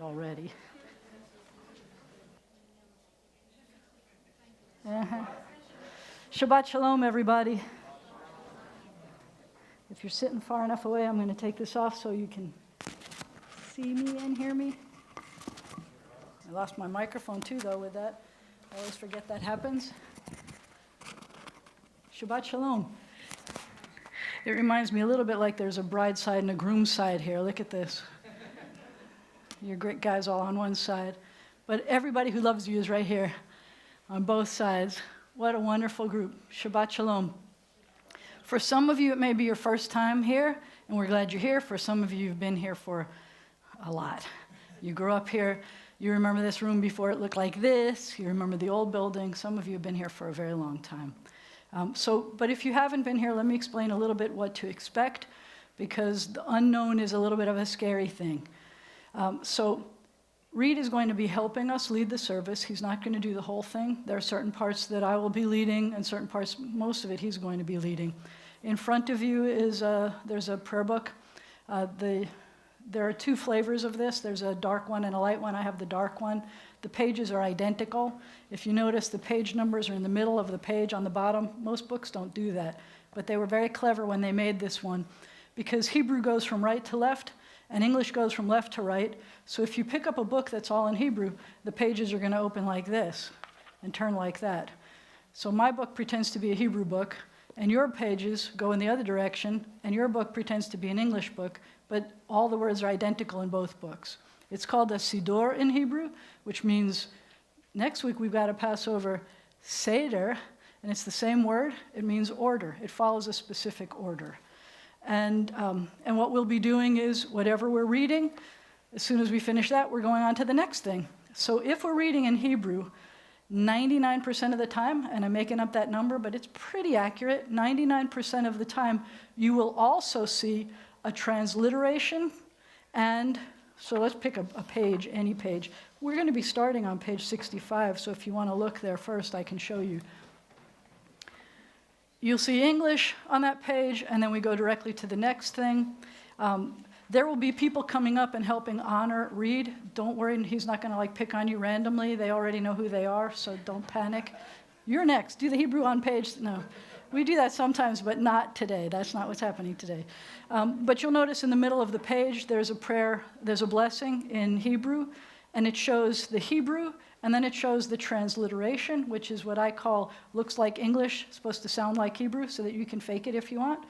already. Shabbat Shalom, everybody. If you're sitting far enough away, I'm going to take this off so you can see me and hear me. I lost my microphone too, though, with that. I always forget that happens. Shabbat Shalom. It reminds me a little bit like there's a bride's side and a groom's side here. Look at this. You're great guys all on one side. But everybody who loves you is right here on both sides. What a wonderful group. Shabbat Shalom. For some of you, it may be your first time here, and we're glad you're here. For some of you, you've been here for a lot. You grew up here. You remember this room before it looked like this. You remember the old building. Some of you have been here for a very long time. But if you haven't been here, let me explain a little bit what to expect, because the unknown is a little bit of a scary thing. So Reed is going to be helping us lead the service. He's not going to do the whole thing. There are certain parts that I will be leading, and certain parts, most of it, he's going to be leading. In front of you is there's a prayer book. There are two flavors of this. There's a dark one and a light one. I have the dark one. The pages are identical. If you notice, the page numbers are in the middle of the page on the bottom. Most books don't do that, but they were very clever when they made this one, because Hebrew goes from right to left, and English goes from left to right. So if you pick up a book that's all in Hebrew, the pages are going to open like this and turn like that. So my book pretends to be a Hebrew book, and your pages go in the other direction, and your book pretends to be an English book, but all the words are identical in both books. It's called a Siddur in Hebrew, which means next week we've got to pass over Seder, and it's the same word. It means order. It follows a specific order. And what we'll be doing is whatever we're reading, as soon as we finish that, we're going on to the next thing. So if we're reading in Hebrew, 99% of the time, and I'm making up that number, but it's pretty accurate, 99% of the time, you will also see a transliteration. And so let's pick a page, any page. We're going to be starting on page 65, so if you want to look there first, I can show you. You'll see English on that page, and then we go directly to the next thing. There will be people coming up and helping honor Reed. Don't worry, he's not going to pick on you randomly. They already know who they are, so don't panic. You're next. Do the Hebrew on page. No, we do that sometimes, but not today. That's not what's happening today. But you'll notice in the middle of the page, there's a prayer, there's a blessing in Hebrew, and it shows the Hebrew, and then it shows the transliteration, which is what I call looks like English, supposed to sound like Hebrew, so that you can fake it if you want.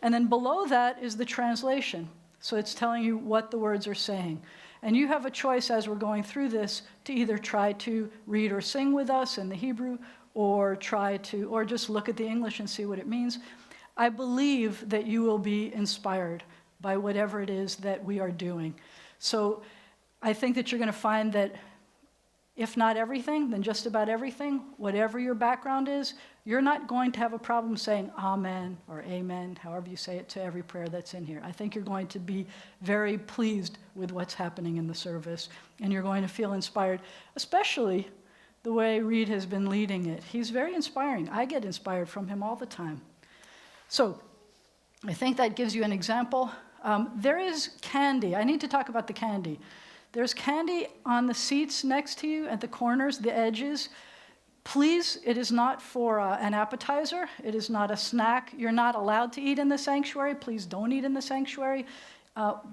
And then below that is the translation. So it's telling you what the words are saying. And you have a choice as we're going through this to either try to read or sing with us in the Hebrew, or just look at the English and see what it means. I believe that you will be inspired by whatever it is that we are doing. So I think that you're going to find that if not everything, then just about everything, whatever your background is, you're not going to have a problem saying amen or amen, however you say it, to every prayer that's in here. I think you're going to be very pleased with what's happening in the service, and you're going to feel inspired, especially the way Reed has been leading it. He's very inspiring. I get inspired from him all the time. So I think that gives you an example. There is candy. I need to talk about the candy. There's candy on the seats next to you at the corners, the edges. Please, it is not for an appetizer. It is not a snack. You're not allowed to eat in the sanctuary. Please don't eat in the sanctuary.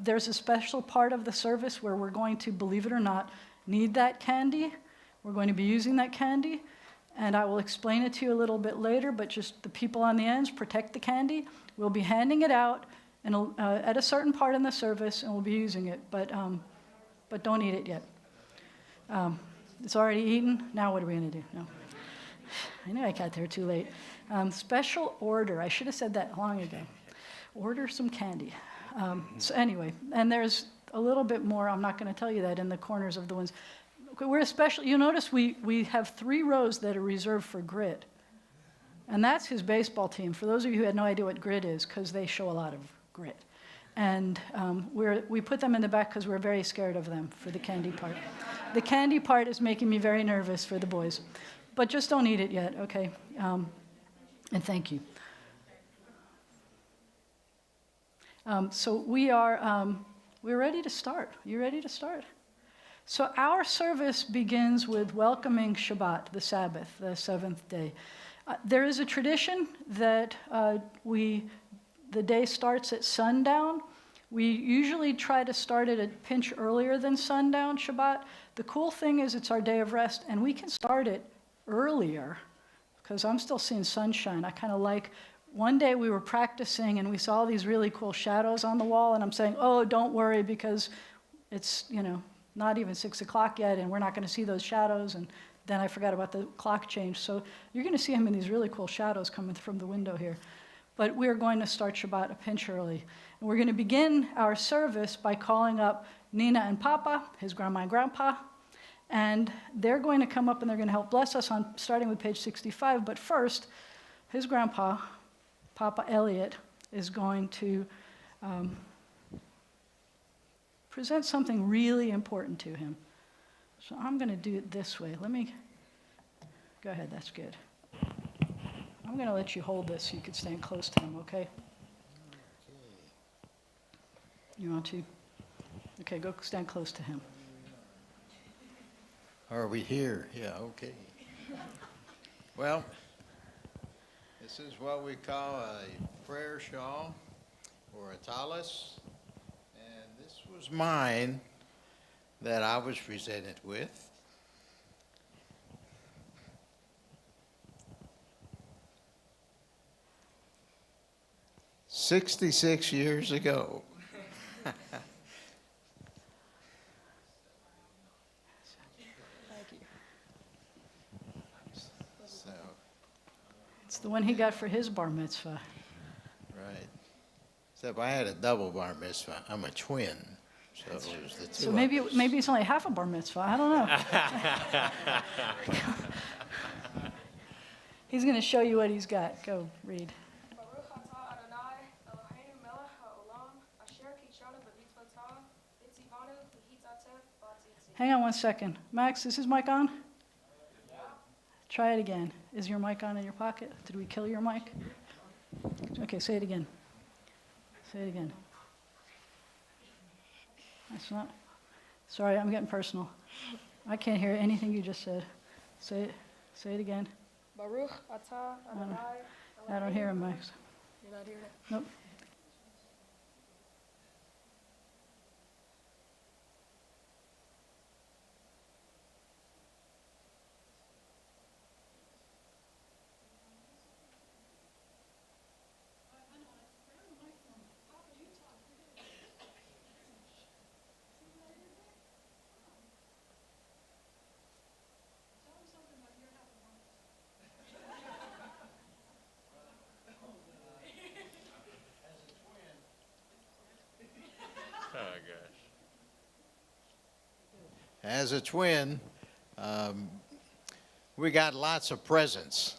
There's a special part of the service where we're going to, believe it or not, need that candy. We're going to be using that candy, and I will explain it to you a little bit later, but just the people on the ends, protect the candy. We'll be handing it out at a certain part in the service, and we'll be using it, but don't eat it yet. It's already eaten. Now what are we going to do? No. I knew I got there too late. Special order. I should have said that long ago. Order some candy. So anyway, and there's a little bit more. I'm not going to tell you that in the corners of the ones. We're especially, you notice we have 3 rows that are reserved for Grit. And that's his baseball team. For those of you who had no idea what Grit is, because they show a lot of grit. And we put them in the back because we're very scared of them for the candy part. The candy part is making me very nervous for the boys. But just don't eat it yet, okay? And thank you. So we're ready to start. You ready to start? So our service begins with welcoming Shabbat, the Sabbath, the seventh day. There is a tradition that the day starts at sundown. We usually try to start it a pinch earlier than sundown Shabbat. The cool thing is it's our day of rest, and we can start it earlier because I'm still seeing sunshine. I kind of like, one day we were practicing and we saw all these really cool shadows on the wall, and I'm saying, oh, don't worry because it's, not even 6 o'clock yet, and we're not going to see those shadows. And then I forgot about the clock change. So you're going to see him in these really cool shadows coming from the window here. But we're going to start Shabbat a pinch early. And we're going to begin our service by calling up Nina and Papa, his grandma and grandpa. And they're going to come up and they're going to help bless us on starting with page 65. But first, his grandpa, Papa Elliot, is going to present something really important to him. So I'm going to do it this way. Go ahead, that's good. I'm going to let you hold this so you can stand close to him, okay? You want to? Okay, go stand close to him. Are we here? Yeah, okay. Well, this is what we call a prayer shawl or a tallis. And this was mine that I was presented with. "66 years ago." Thank you. So, It's the one he got for his bar mitzvah. right. Except I had a double bar mitzvah. I'm a twin. So it was the two So of maybe us. it's only half a bar mitzvah. I don't know. He's going to show you what he's got. Go read. Hang on one second. Max, is his mic on? Yeah. Try it again. Is your mic on in your pocket? Did we kill your mic? Okay, say it again. Say it again. That's not. Sorry, I'm getting personal. I can't hear anything you just said. Say it again. Baruch atah Adonai. I don't hear him, Max. You're not hearing it? Nope. As a twin, we got lots of presents,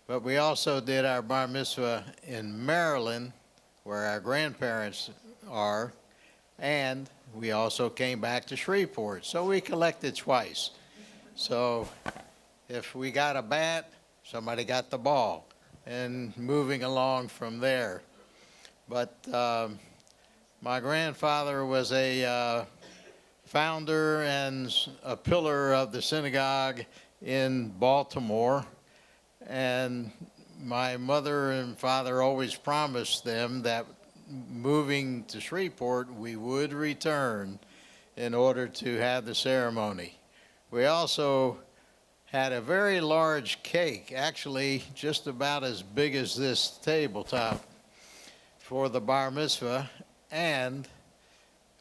but we also did our bar mitzvah in Maryland, where our grandparents are, and we also came back to Shreveport. So we collected twice. So if we got a bat, somebody got the ball, and moving along from there. But my grandfather was a founder and a pillar of the synagogue in Baltimore, and my mother and father always promised them that moving to Shreveport we would return in order to have the ceremony. We also had a very large cake, actually just about as big as this tabletop, for the bar mitzvah, and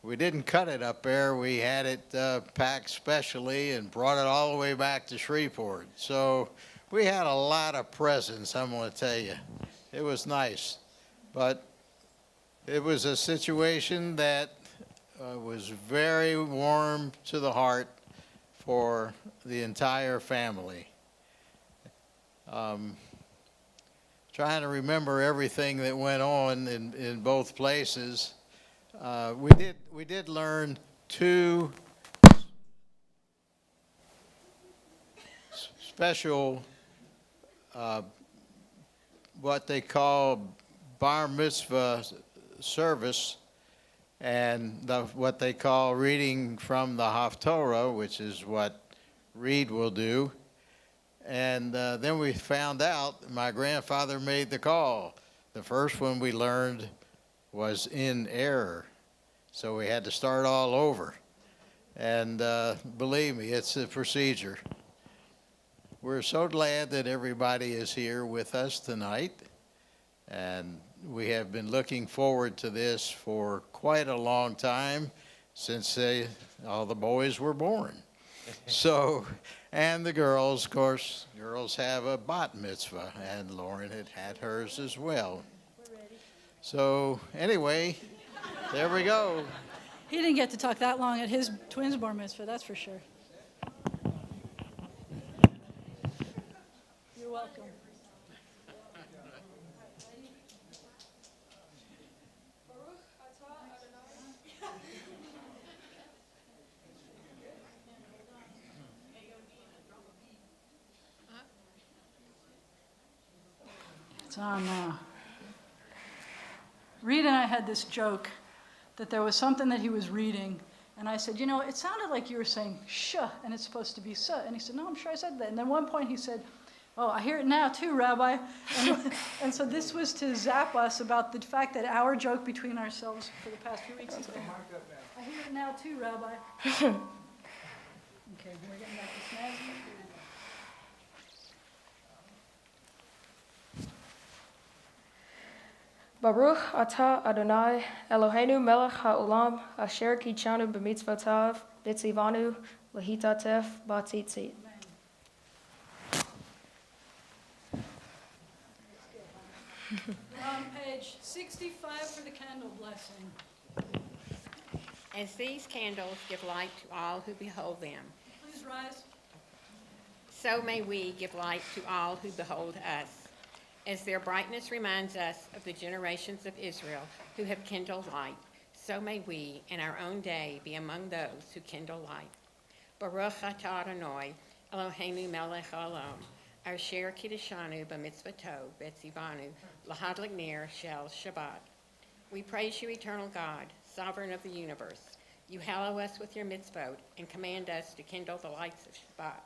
we didn't cut it up there. We had it packed specially and brought it all the way back to Shreveport. So we had a lot of presents, I'm going to tell you. It was nice. But it was a situation that was very warm to the heart for the entire family. Trying to remember everything that went on in both places. We did learn two special what they call bar mitzvah service and what they call reading from the Haftorah, which is what Reed will do. And then we found out my grandfather made the call. The first one we learned was in error, so we had to start all over. And believe me, it's a procedure. We're so glad that everybody is here with us tonight, and we have been looking forward to this for quite a long time, since all the boys were born. So, and the girls, of course, girls have a bat mitzvah, and Lauren had hers as well. So anyway, there we go. He didn't get to talk that long at his twins' bar mitzvah, that's for sure. You're welcome. It's on now. Reed and I had this joke that there was something that he was reading, and I said, it sounded like you were saying sh, and it's supposed to be s. And he said, no, I'm sure I said that. And then one point he said, oh, I hear it now too, Rabbi. And so this was to zap us about the fact that our joke between ourselves for the past few weeks has been, I hear it now too, Rabbi. Okay, we're getting back to snazzy. Baruch atah Adonai Eloheinu melech haolam asher kichanu b'mitzvotav v'tzivanu lehitatef b'tzitzit. We're on page 65 for the candle blessing. As these candles give light to all who behold them, Please rise. so may we give light to all who behold us. As their brightness reminds us of the generations of Israel who have kindled light, so may we in our own day be among those who kindle light. Baruch atah Adonai Eloheinu melech haolam, asher kiddushanu b'mitzvoto v'tzivanu lahadlik ner shel Shabbat. We praise you, eternal God, sovereign of the universe. You hallow us with your mitzvot and command us to kindle the lights of Shabbat.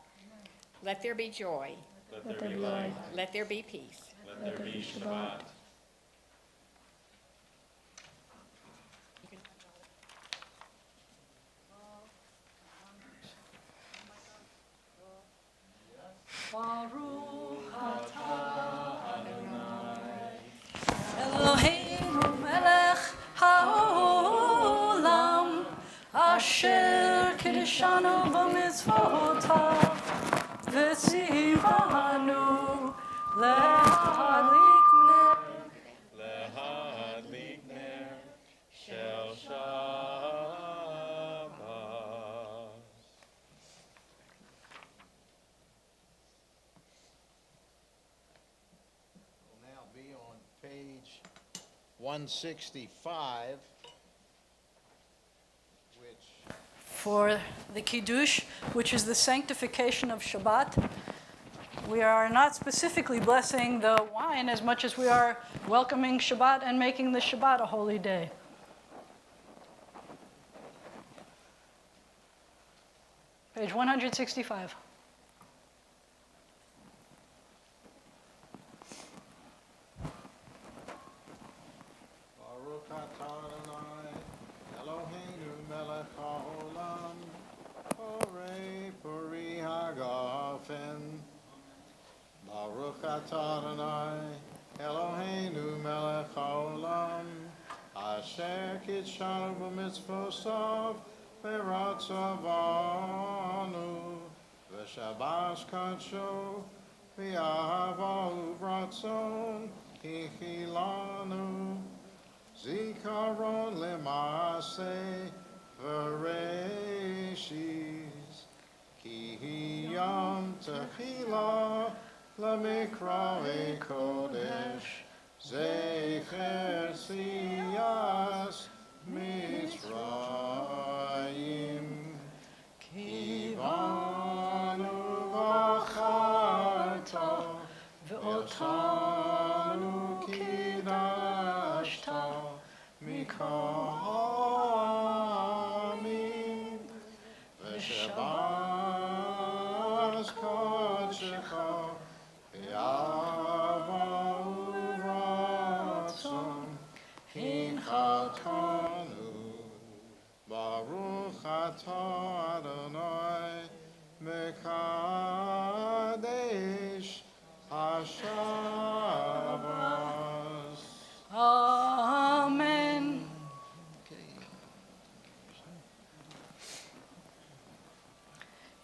Let there be joy. Let there be light. Let there be peace. Let there be Shabbat. Baruch atah Adonai Eloheinu melech haolam asher kiddushanu b'mitzvotav v'tzivanu lehadlik ner shel Shabbat. We'll now be on page 165, which for the Kiddush, which is the sanctification of Shabbat. We are not specifically blessing the wine as much as we are welcoming Shabbat and making the Shabbat a holy day. Page 165. Baruch atah Adonai Eloheinu melech haolam Orei puri hagafen. Baruch atah Adonai Eloheinu melech haolam asher kitshanu b'mitzvosav v'ratzavanu v'shabas kadsho v'yahavahu v'ratzon hichilanu zikaron lemase v'reishis ki yom techila Lamikra Kodesh Zecher Siyas Mitzrayim Kivanu Vacharta Ve'otanu Kidashta Mikol v'kadesh ha-Shabbos. Amen.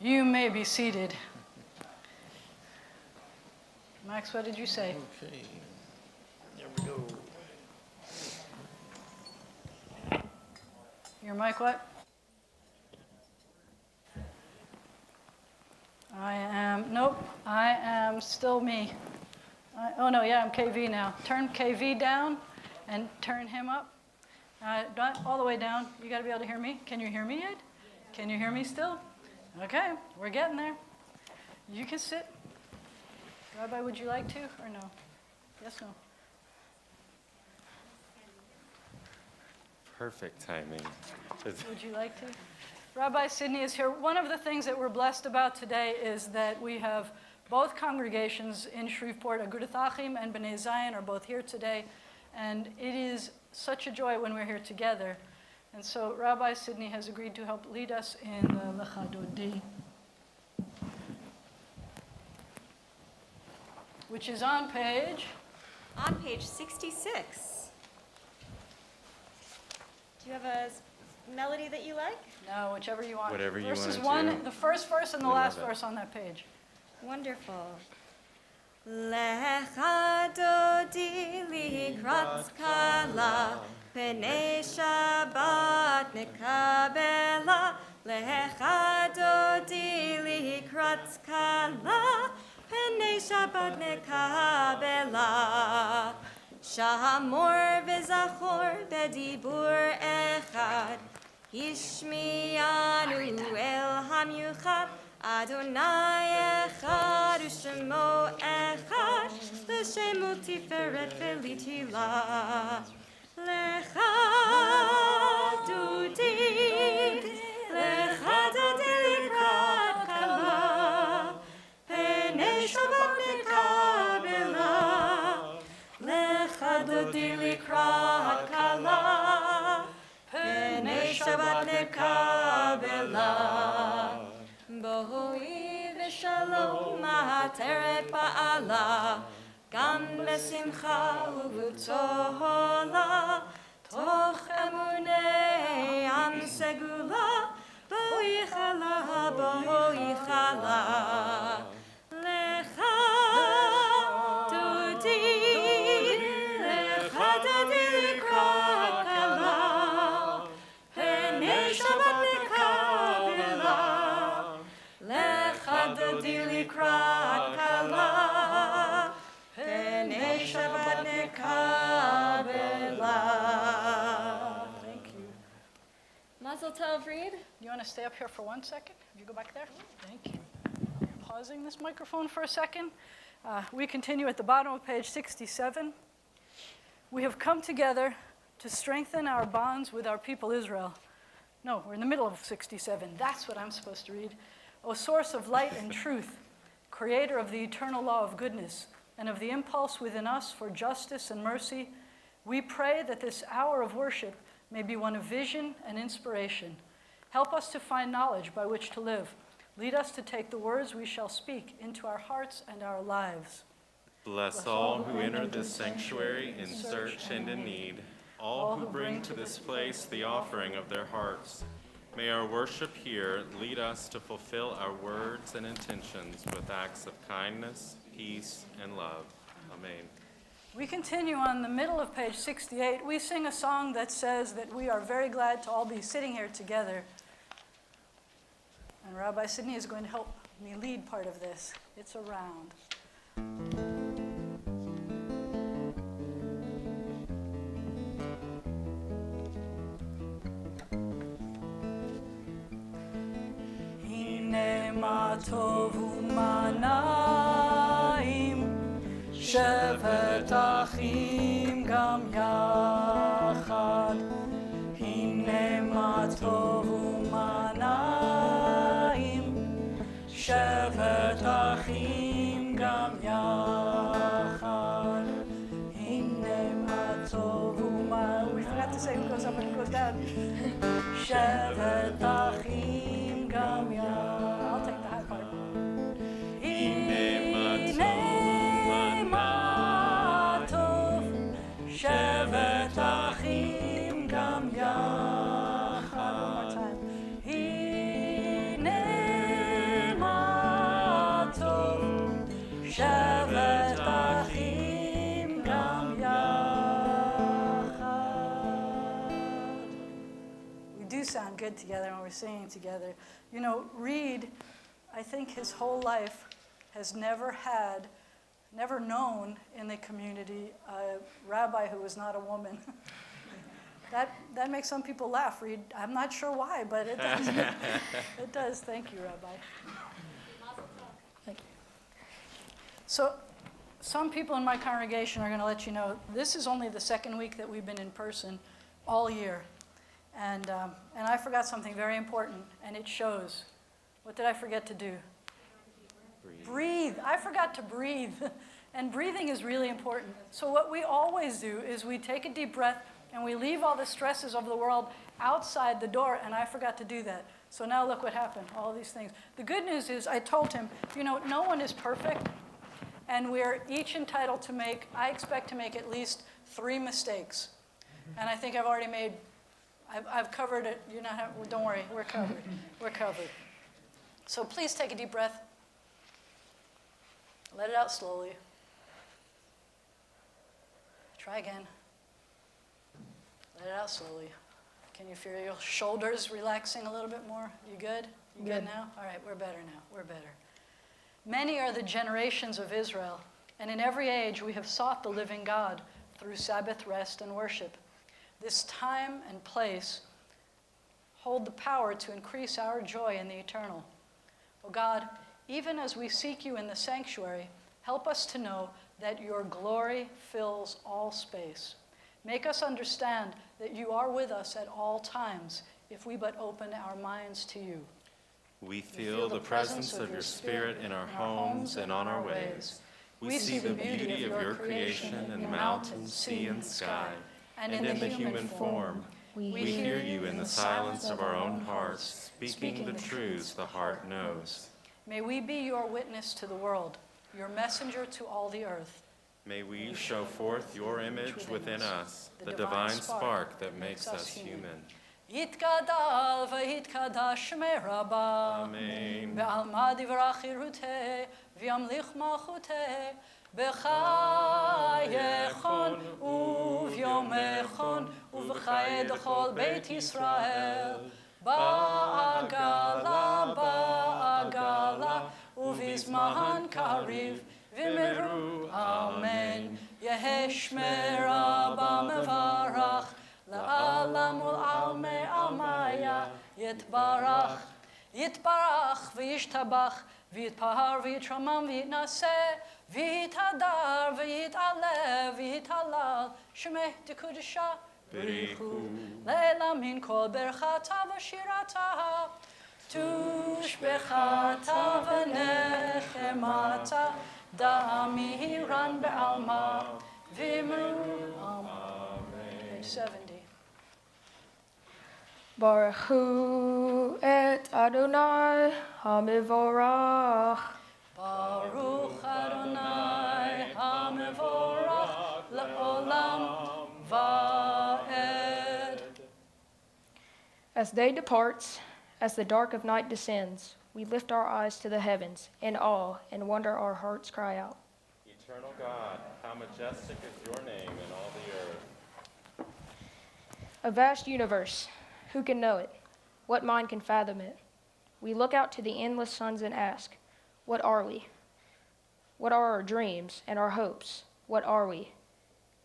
You may be seated. Max, what did you say? Okay, there we go. Your mic what? I am still me. I'm KV now. Turn KV down and turn him up. Not all the way down. You got to be able to hear me. Can you hear me yet? Can you hear me still? Okay, we're getting there. You can sit. Rabbi, would you like to or no? Yes, no? Perfect timing. Would you like to? Rabbi Sidney is here. One of the things that we're blessed about today is that we have both congregations in Shreveport, Agudath Achim and Bnei Zion, are both here today. And it is such a joy when we're here together. And so Rabbi Sidney has agreed to help lead us in the Lecha Dodi, which is on page 66. Do you have a melody that you like? No, whichever you want. Whatever you Verses wanna do. one, the first verse and the We love last it. verse on that page. Wonderful. Lecha dodi likrat kala, pnei Shabbat nekabela. Lecha dodi likrat kala, pnei Shabbat nekabela. Shamor v'zachor bedibur echad, Hishmiyanu el hamyuchad, Adonai echad u'shemo echad, l'shemu tiferet v'litila. Lecha dudi likrat kala, pnei Shabbat nekabela. Lecha dodi likrat kala, pnei Shabbat nekabela. Bohi v'shalom ma'ateret ba'ala, gam besimcha u'b'tohola, toch emunei am segula, bohi chala, bohi chala. Lecha dodi likrat kala, pnei Shabbat nekabela. Lecha dodi likrat kala, pnei Shabbat nekabela. Thank you. Mazel tov, Reed. You want to stay up here for 1 second? If you go back there? Thank you. Pausing this microphone for a second. We continue at the bottom of page 67. We have come together to strengthen our bonds with our people Israel. No, we're in the middle of 67. That's what I'm supposed to read. O source of light and truth, creator of the eternal law of goodness and of the impulse within us for justice and mercy, we pray that this hour of worship may be one of vision and inspiration. Help us to find knowledge by which to live. Lead us to take the words we shall speak into our hearts and our lives. Bless all who enter this sanctuary in search and in need, all who bring to this place the offering of their hearts. May our worship here lead us to fulfill our words and intentions with acts of kindness, peace, and love. Amen. We continue on the middle of page 68. We sing a song that says that we are very glad to all be sitting here together. And Rabbi Sidney is going to help me lead part of this. It's a round. Hine ma tovu manaim, shevet achim gam yachad. Hine ma tovu manaim, shevet achim gam yachad. Hine ma tovu manaim. We forgot to say who goes up and who goes down. Shevet achim gam yachad. I'll take the high part. good together and we're singing together. You know, Reed, I think his whole life has never known in the community a rabbi who was not a woman. That makes some people laugh, Reed. I'm not sure why, but it does. It does. Thank you, Rabbi. Thank you. So, some people in my congregation are going to let you know this is only the second week that we've been in person all year. And I forgot something very important, and it shows. What did I forget to do? Breathe. I forgot to breathe. And breathing is really important. So what we always do is we take a deep breath and we leave all the stresses of the world outside the door, and I forgot to do that. So now look what happened, all these things. The good news is I told him, you know, no one is perfect, and we're each entitled to I expect to make at least 3 mistakes. And I think I've already I've covered it. Don't worry, we're covered. We're covered. So please take a deep breath. Let it out slowly. Try again. Let it out slowly. Can you feel your shoulders relaxing a little bit more? You good? You good now? All right, we're better now. We're better. Many are the generations of Israel, and in every age we have sought the living God through Sabbath rest and worship. This time and place hold the power to increase our joy in the eternal. O God, even as we seek you in the sanctuary, help us to know that your glory fills all space. Make us understand that you are with us at all times if we but open our minds to you. We feel the presence of your Spirit in our homes and on our ways. We see the beauty of your creation in mountain, sea, and sky, and in the human form. We hear you in the silence of our own hearts, speaking the truths the heart knows. May we be your witness to the world, your messenger to all the earth. May we show forth your image within us, the divine spark that makes us human. Yitgadal v'yitkadash merabah. Amen. Be'alma divrach iruteh, v'yamlich malchuteh, b'chayechon u'v'yomechon u'v'chaye d'chol Beit Yisrael. Ba'agala, u'v'izman kariv, v'meru, amen. Yehesh merabah mevarach, la'alam ul'alme almaya, yitbarach v'yishtabach, v'yitpahar v'yitramam v'yitnaseh, v'yitadar v'yit'aleh v'yit'alal, shemeh dekudesha b'richu, le'ela min kol berchata v'shirata, tushbechata v'nechemata, da'amiran be'alma, v'imru, amen. Page 70. Baruch hu et Adonai hamivorach. Baruch Adonai HaMevorach Le'olam Va'ed. As day departs, as the dark of night descends, we lift our eyes to the heavens in awe and wonder our hearts cry out. Eternal God, how majestic is your name in all the earth. A vast universe, who can know it? What mind can fathom it? We look out to the endless suns and ask, what are we? What are our dreams and our hopes? What are we?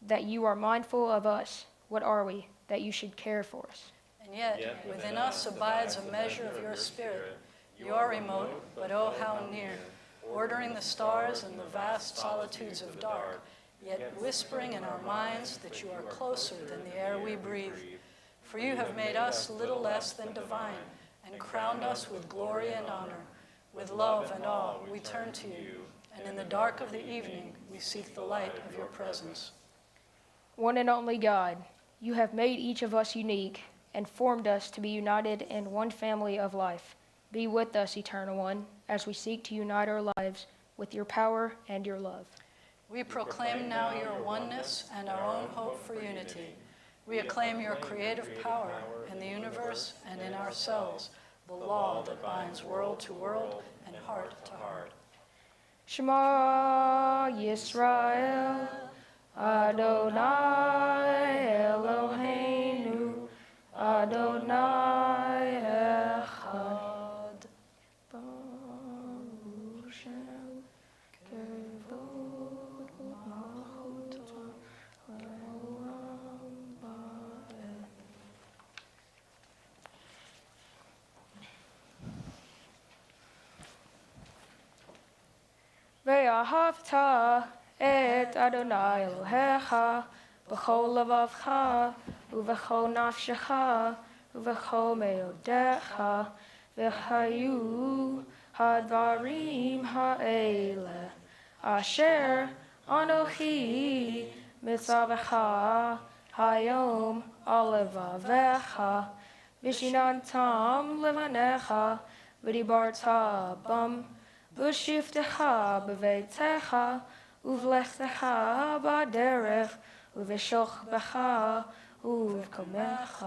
That you are mindful of us. What are we? That you should care for us. And yet within us abides a measure of your spirit. You are remote, but oh how near, ordering the stars in the vast solitudes of dark, yet whispering in our minds that you are closer than the air we breathe. For you have made us little less than divine, and crowned us with glory and honor. With love and awe we turn to you, and in the dark of the evening we seek the light of your presence. One and only God, you have made each of us unique and formed us to be united in one family of life. Be with us, Eternal One, as we seek to unite our lives with your power and your love. We proclaim now your oneness and our own hope for unity. We acclaim your creative power in the universe and in ourselves, the law that binds world to world and heart to heart. Shema Yisrael, Adonai Eloheinu, Adonai ואהבת את אדוני אלוהיך בכל לבבך ובכל נפשך ובכל מאודיך, והיו הדברים האלה אשר אנוכי מצווך היום על לבביך, ושיננתם לבניך ודיברת בם בשבתך בביתך ובלכתך בדרך ובשוכבך ובקומך,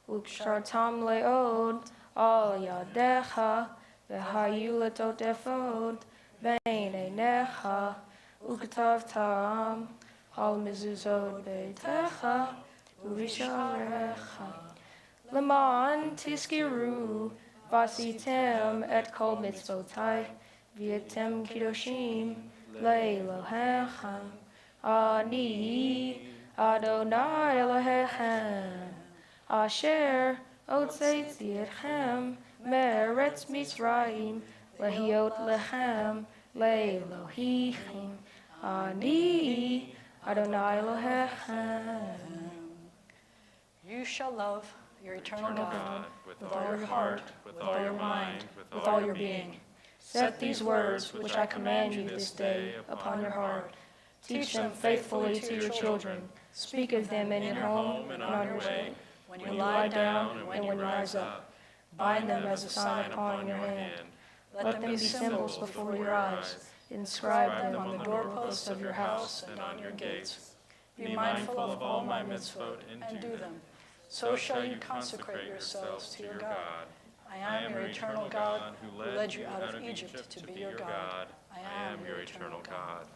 וקשרתם לעוד על ידיך, והיו לטות אפוד בין עיניך, וכתבתם על מזוזות ביתך ובשעריך, למען תזכרו ועשיתם את כל מצוותי, והייתם קדושים לאלוהיכם. אני אדוני אלוהיכם, אשר הוצאתי אתכם מארץ מצרים, להיות לכם לאלוהיכם. אני אדוני אלוהיכם. You shall love your eternal Eternal God with all your heart, with all your mind, with all your being. Set these words which I command you this day upon your heart. Teach them faithfully to your children. Speak of them in your home and on your way, when you lie down and when you rise up. Bind them as a sign upon your hand. Let them be symbols before your eyes. Inscribe them on the doorposts of your house and on your gates. Be mindful of all my mitzvot and do them. So shall you consecrate yourselves to your God. I am your eternal God, who led you out of Egypt to be your God. I am your eternal God.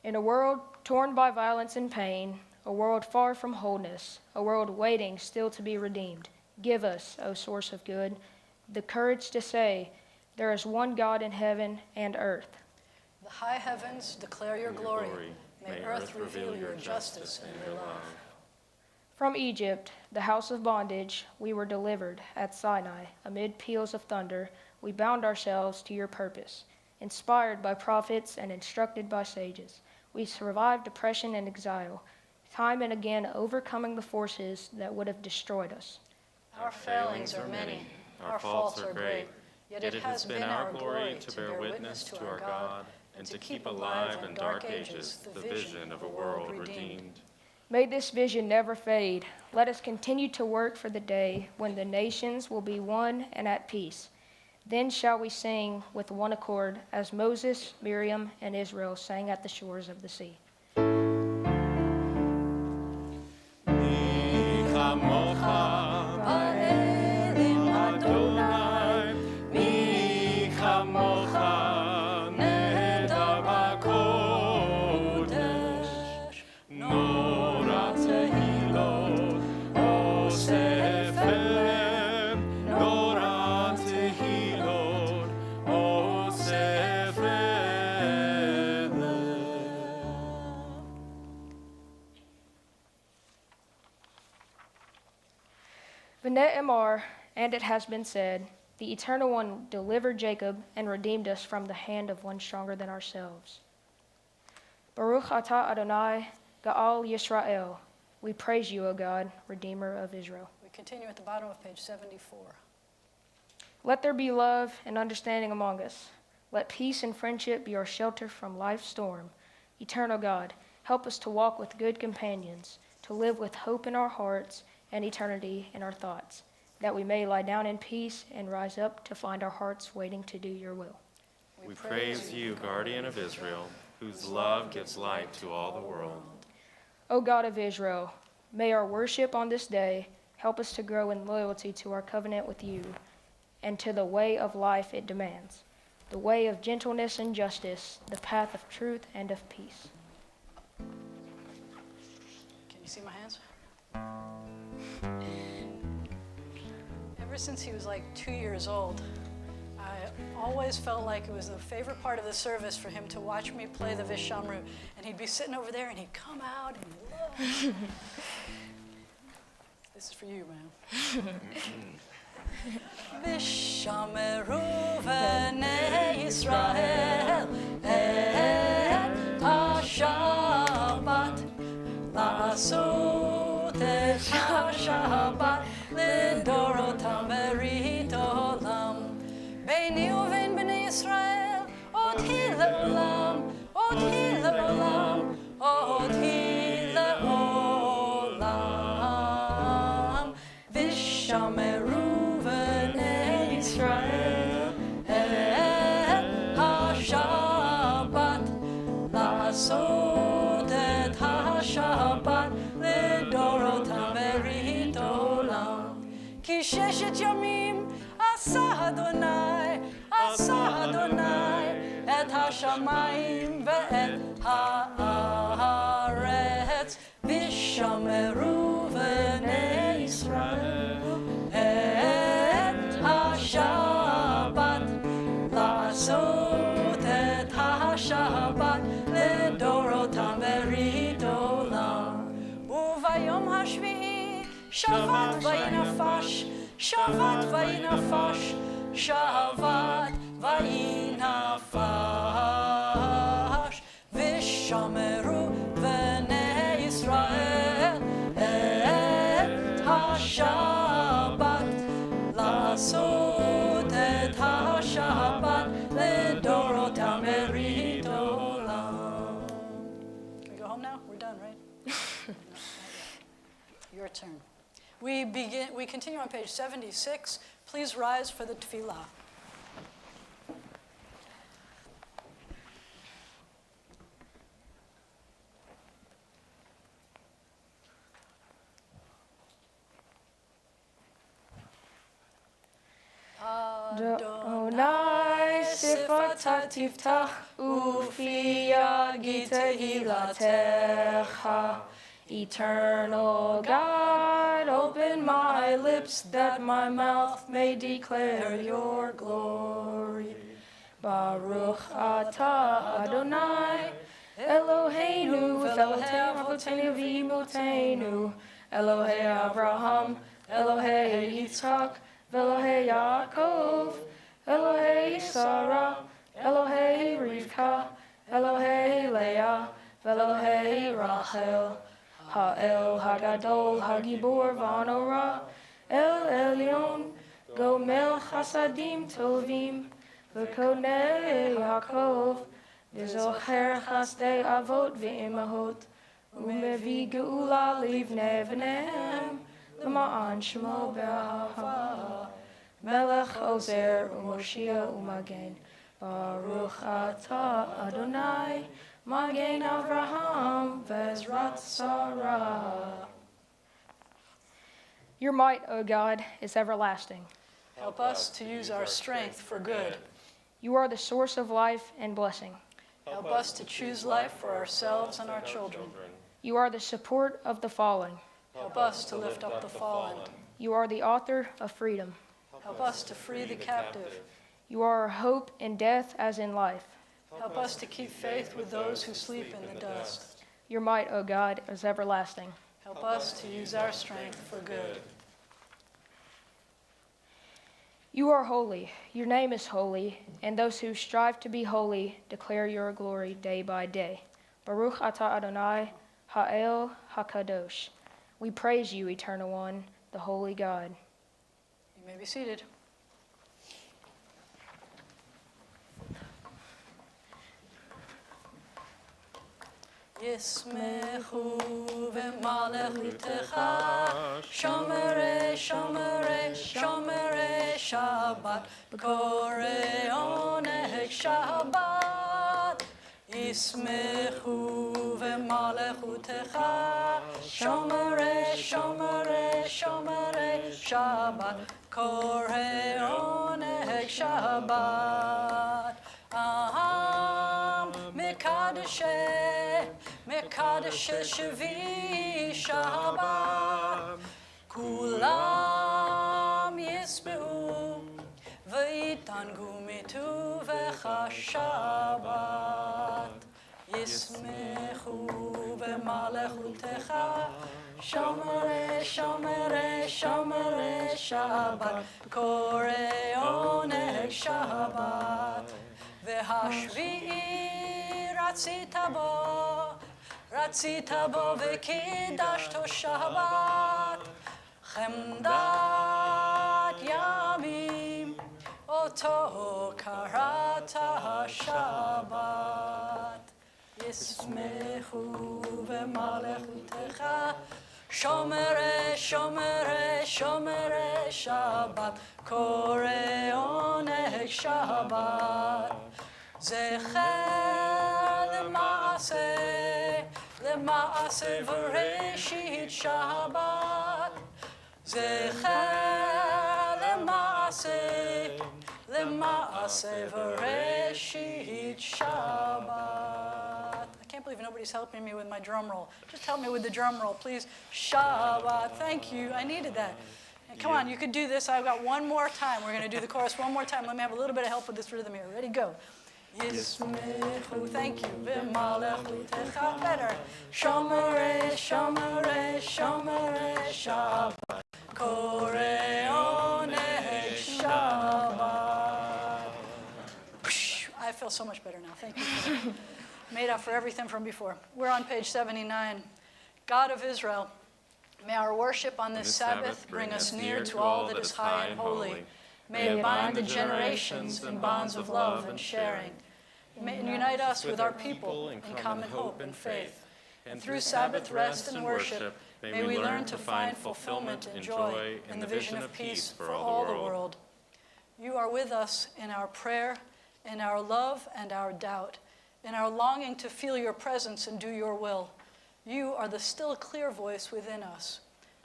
In a world torn by violence and pain, a world far from wholeness, a world waiting still to be redeemed, give us, O source of good, the courage to say, there is one God in heaven and earth. The high heavens declare your glory. May earth reveal your justice and your love. From Egypt, the house of bondage, we were delivered at Sinai. Amid peals of thunder, we bound ourselves to your purpose. Inspired by prophets and instructed by sages, we survived oppression and exile, time and again overcoming the forces that would have destroyed us. Our failings are many, our faults are great, yet it has been our glory to bear witness to our God and to keep alive in dark ages the vision of a world redeemed. May this vision never fade. Let us continue to work for the day when the nations will be one and at peace. Then shall we sing with one accord as Moses, Miriam, and Israel sang at the shores of the sea. Vene'emar, and it has been said, the Eternal One delivered Jacob and redeemed us from the hand of one stronger than ourselves. Baruch atah Adonai, Ga'al Yisrael. We praise you, O God, Redeemer of Israel. We continue at the bottom of page 74. Let there be love and understanding among us. Let peace and friendship be our shelter from life's storm. Eternal God, help us to walk with good companions, to live with hope in our hearts and eternity in our thoughts, that we may lie down in peace and rise up to find our hearts waiting to do your will. We praise you, guardian of Israel, whose love gives light to all the world. O God of Israel, may our worship on this day help us to grow in loyalty to our covenant with you and to the way of life it demands, the way of gentleness and justice, the path of truth and of peace. Can you see my hands? Ever since he was like 2 years old, I always felt like it was a favorite part of the service for him to watch me play the Vishamru. And he'd be sitting over there and he'd come out and look. This is for you, man. Vishamru v'nei Yisrael et ha-Shabbat la'asot et ha-Shabbat לדורותם ברית עולם. ביני ובין בני ישראל, עוד היא לעולם, עוד היא לעולם, עוד היא לעולם. ושמרו בני ישראל את השבת, לעשות את השבת לדורותם ברית עולם. כי ששת ימים עשה אדוני את השמיים ואת הארץ, ושמרו בני ישראל את השבת, לעשות את השבת לדורותם ברית עולם. וביום השביעי שבת וינפש, שבת וינפש, שבת וינפש, ושמרו בני ישראל את השבת, לעשות את השבת לדורותם ברית עולם. Can we go home now? We're done, right? No, not yet. Your turn. We continue on page 76. Please rise for the tefillah. Adonai sifata tiftach ufi yagi tehilatecha. Eternal God, open my lips that my mouth may declare your glory. Baruch atah Adonai, Eloheinu v'Eloheinu v'Imotenu, Elohei Abraham, Elohei Yitzchak, Elohei Yaakov, Elohei Sarah, Elohei Rivka, Elohei Leah, Elohei Rachel. Ha'el Hagadol Hagibor Vanora, El Elyon, Gomel Chasadim Tovim, V'Konei Yaakov, V'Zocher Chasdei Avot V'Imahot, U'Mevi Geula Livnei V'Nehem, L'Ma'an Shemo Be'ahava, Melech Ozer U'Moshia U'Magen, Baruch Atah Adonai, Magen Avraham, Vezrat Sarah. Your might, O God, is everlasting. Help us to use our strength for good. You are the source of life and blessing. Help us to choose life for ourselves and our children. You are the support of the fallen. Help us to lift up the fallen. You are the author of freedom. Help us to free the captive. You are our hope in death as in life. Help us to keep faith with those who sleep in the dust. Your might, O God, is everlasting. Help us to use our strength for good. You are holy. Your name is holy, and those who strive to be holy declare your glory day by day. Baruch atah Adonai, Ha'el HaKadosh. We praise you, Eternal One, the Holy God. You may be seated. Yismechu v'malchutecha, shomere, shomere, shomere Shabbat, b'korei oneg Shabbat. Yismechu v'malchutecha, shomere, shomere, shomere Shabbat, b'korei oneg Shabbat. Aham Mekadesheh, Mekadesheh Shvi Shabbat, Kulam Yisbehu, V'ita יענגו מטובך שבת, ישמחו במלכותך, שומרי שומרי שומרי שבת, קורא עונג שבת. והשביעי רצית בו וקידשתו שבת, חמדת ימים אותו קראת שבת. ישמחו במלכותך, שומרי שומרי שומרי שבת, קורא עונג שבת. זכר למעשה וראשית שבת, זכר למעשה וראשית שבת. I can't believe nobody's helping me with my drum roll. Just help me with the drum roll, please. Shabbat. Thank you. I needed that. And come on, you could do this. I've got one more time. We're going to do the chorus one more time. Let me have a little bit of help with this rhythm here. Ready, go. Yismechu, thank you. B'malechutecha, better. Shomere, shomere, shomere, Shabbat. Koreh oneg Shabbat. I feel so much better now. Thank you. Made up for everything from before. We're on page 79. God of Israel, may our worship on this Sabbath bring us near to all that is high and holy. May it bind the generations in bonds of love and sharing. May it unite us with our people in common hope and faith. And through Sabbath rest and worship, may we learn to find fulfillment and joy in the vision of peace for all the world. You are with us in our prayer, in our love and our doubt, in our longing to feel your presence and do your will. You are the still clear voice within us.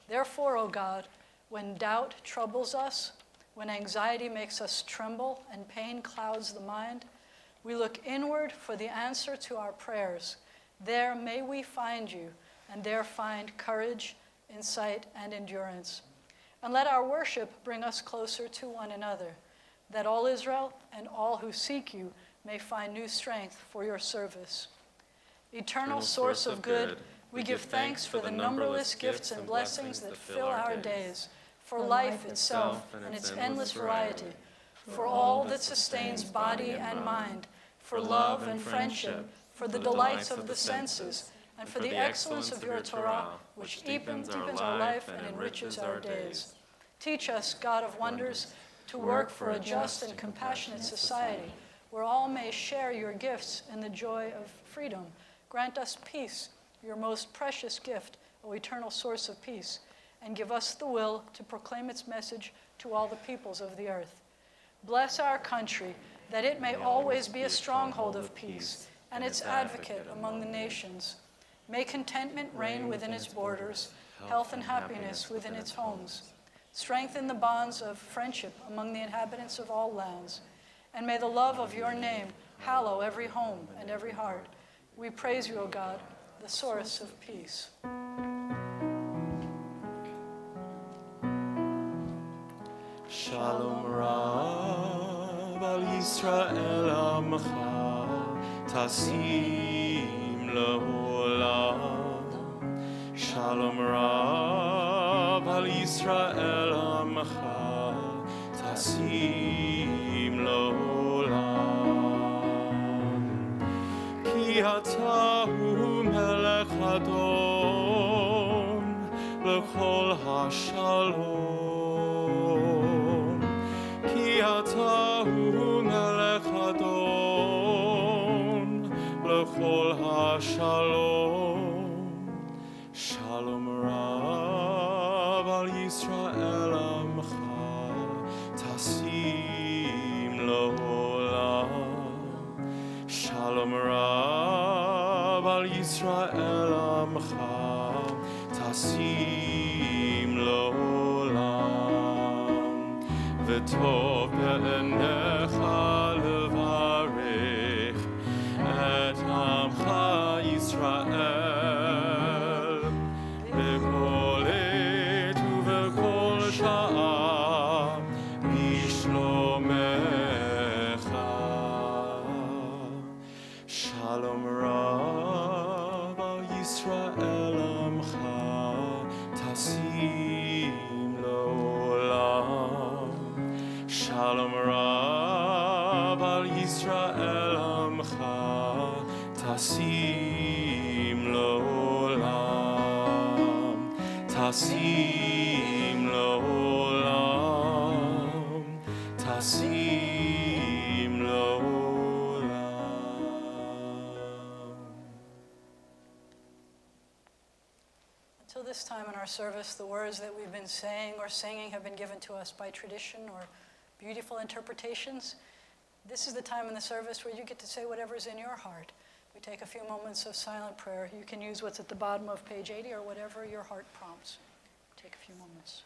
Therefore, O God, when doubt troubles us, when anxiety makes us tremble and pain clouds the mind, we look inward for the answer to our prayers. There may we find you, and there find courage, insight, and endurance. And let our worship bring us closer to one another, that all Israel and all who seek you may find new strength for your service. Eternal source of good, we give thanks for the numberless gifts and blessings that fill our days, for life itself and its endless variety, for all that sustains body and mind, for love and friendship, for the delights of the senses, and for the excellence of your Torah, which deepens our life and enriches our days. Teach us, God of wonders, to work for a just and compassionate society, where all may share your gifts in the joy of freedom. Grant us peace, your most precious gift, O eternal source of peace, and give us the will to proclaim its message to all the peoples of the earth. Bless our country, that it may always be a stronghold of peace, and its advocate among the nations. May contentment reign within its borders, health and happiness within its homes. Strengthen the bonds of friendship among the inhabitants of all lands. And may the love of your name hallow every home and every heart. We praise you, O God, the source of peace. Shalom Rab al Yisrael Amcha Tasim Le'olam. Shalom Rab al Yisrael Amcha Tasim Le'olam. Ki ata hu melech Adon L'chol HaShalom. אתה הוא מלך אדון לכל השלום. שלום רב על ישראל עמך תשים לעולם. שלום רב על ישראל עמך תשים לעולם. וטוב בעיניך לברך את עמך ישראל בכל עת ובכל שעה בשלומך. Shalom Rav al Yisrael Amcha Tasim Lo'olam. Shalom Rav al Yisrael Amcha Tasim Lo'olam. Tasim Lo'olam. Tasim Lo'olam. Until this time in our service, the words that we've been saying or singing have been given to us by tradition or beautiful interpretations. This is the time in the service where you get to say whatever's in your heart. We take a few moments of silent prayer. You can use what's at the bottom of page 80 or whatever your heart prompts. Take a few moments.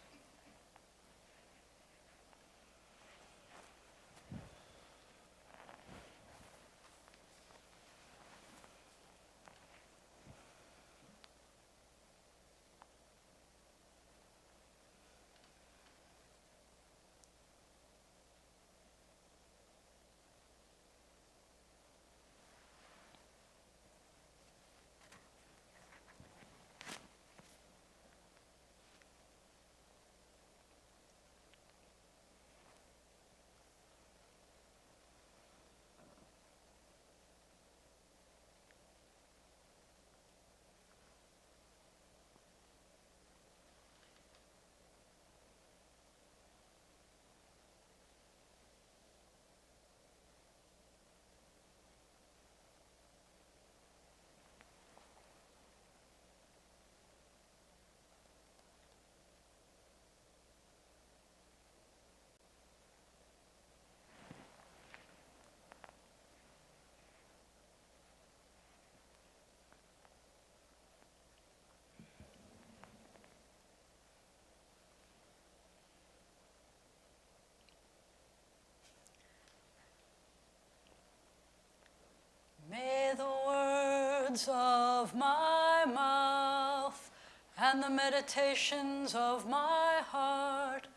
May the words of my mouth and the meditations of my heart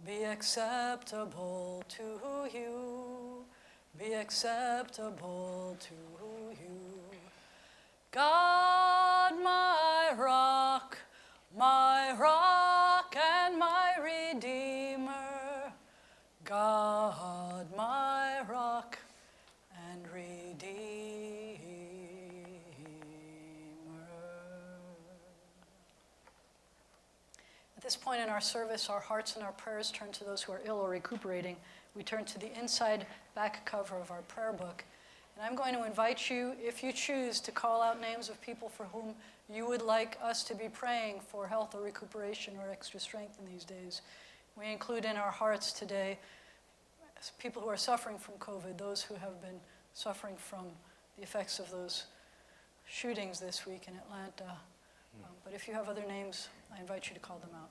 be acceptable to you, be acceptable to you. God, my rock and my redeemer. God, my rock and redeemer. At this point in our service, our hearts and our prayers turn to those who are ill or recuperating. We turn to the inside back cover of our prayer book. And I'm going to invite you, if you choose, to call out names of people for whom you would like us to be praying for health or recuperation or extra strength in these days. We include in our hearts today people who are suffering from COVID, those who have been suffering from the effects of those shootings this week in Atlanta. But if you have other names, I invite you to call them out.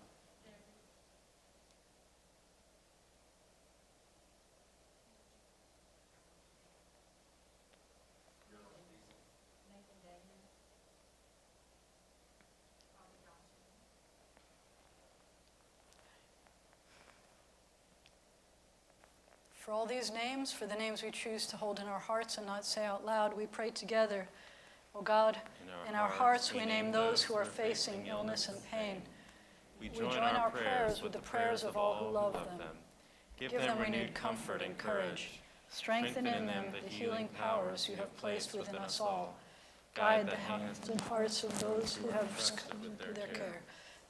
For all these names, for the names we choose to hold in our hearts and not say out loud, we pray together. O God, in our hearts we name those who are facing illness and pain. We join our prayers with the prayers of all who love them. Give them renewed comfort and courage. Strengthen in them the healing powers you have placed within us all. Guide the hands and hearts of those who have succumbed to their care.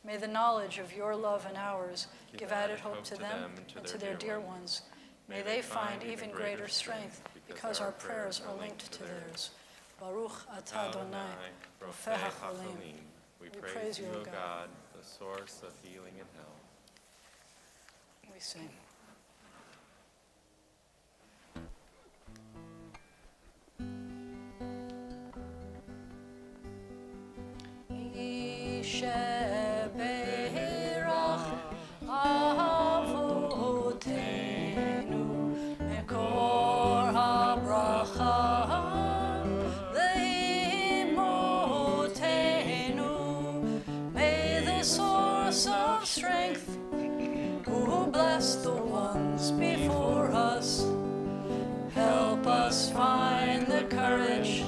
May the knowledge of your love and ours give added hope to them and to their dear ones. May they find even greater strength because our prayers are linked to theirs. Baruch atah Adonai, rofeh hacholim. We praise you, O God, the source of healing and health. We sing. Strength, who bless the ones before us, help us find the courage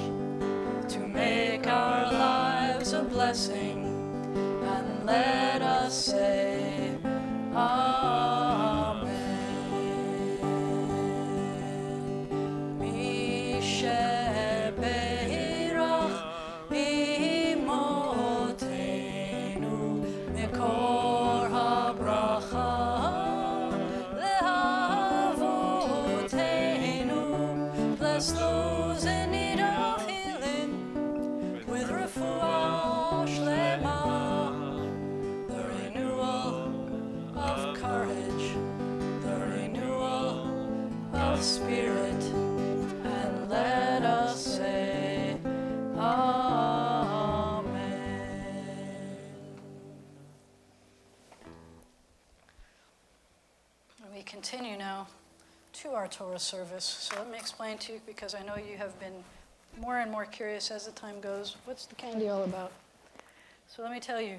our Torah service. So let me explain to you, because I know you have been more and more curious as the time goes. What's the candy all about? So let me tell you.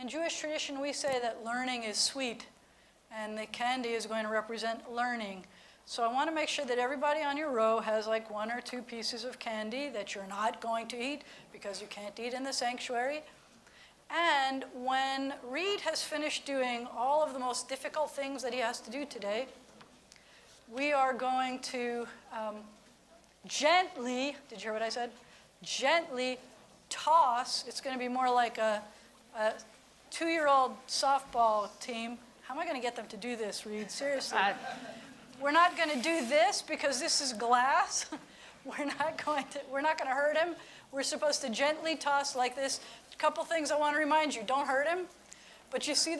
In Jewish tradition, we say that learning is sweet, and the candy is going to represent learning. So I want to make sure that everybody on your row has like 1 or 2 pieces of candy that you're not going to eat because you can't eat in the sanctuary. And when Reed has finished doing all of the most difficult things that he has to do today, we are going to gently, did you hear what I said? Gently toss. It's going to be more like a 2-year-old softball team. How am I going to get them to do this, Reed? Seriously. We're not going to do this because this is glass. We're not going to hurt him. We're supposed to gently toss like this. A couple things I want to remind you. Don't hurt him. But you see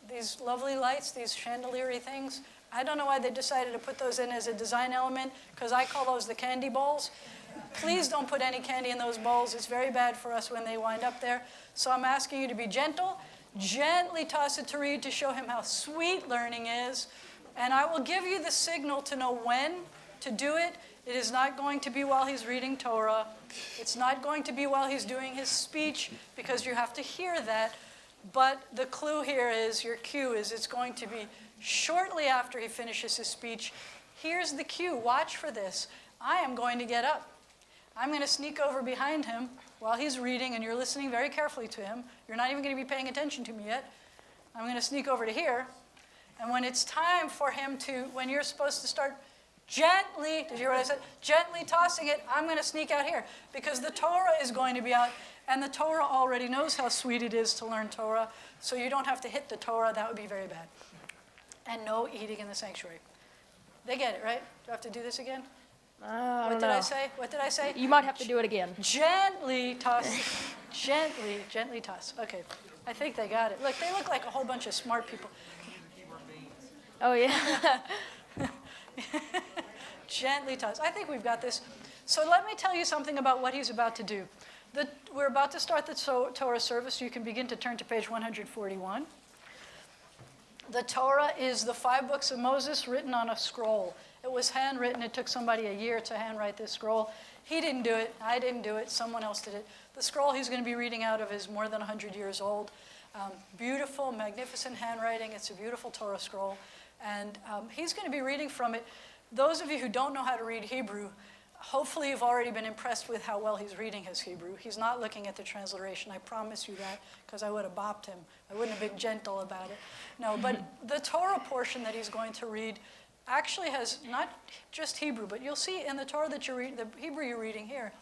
these lovely lights, these chandelier-y things? I don't know why they decided to put those in as a design element, because I call those the candy bowls. Please don't put any candy in those bowls. It's very bad for us when they wind up there. So I'm asking you to be gentle. Gently toss it to Reed to show him how sweet learning is. And I will give you the signal to know when to do it. It is not going to be while he's reading Torah. It's not going to be while he's doing his speech, because you have to hear that. But the clue here is, your cue is, it's going to be shortly after he finishes his speech. Here's the cue. Watch for this. I am going to get up. I'm going to sneak over behind him while he's reading, and you're listening very carefully to him. You're not even going to be paying attention to me yet. I'm going to sneak over to here. And when it's time for him to, when you're supposed to start gently, did you hear what I said? Gently tossing it, I'm going to sneak out here, because the Torah is going to be out, and the Torah already knows how sweet it is to learn Torah, so you don't have to hit the Torah. That would be very bad. And no eating in the sanctuary. They get it, right? Do I have to do this again? I don't What did know. I say? What did I say? You might have to do it again. Gently toss. Gently toss. Okay. I think they got it. Look, they look like a whole bunch of smart people. Oh, yeah. Gently toss. I think we've got this. So let me tell you something about what he's about to do. We're about to start the Torah service. You can begin to turn to page 141. The Torah is the 5 books of Moses written on a scroll. It was handwritten. It took somebody a year to handwrite this scroll. He didn't do it. I didn't do it. Someone else did it. The scroll he's going to be reading out of is more than 100 years old. Beautiful, magnificent handwriting. It's a beautiful Torah scroll. And he's going to be reading from it. Those of you who don't know how to read Hebrew, hopefully you've already been impressed with how well he's reading his Hebrew. He's not looking at the transliteration. I promise you that, because I would have bopped him. I wouldn't have been gentle about it. No, but the Torah portion that he's going to read actually has not just Hebrew, but you'll see in the Torah that you're reading, the Hebrew you're reading here,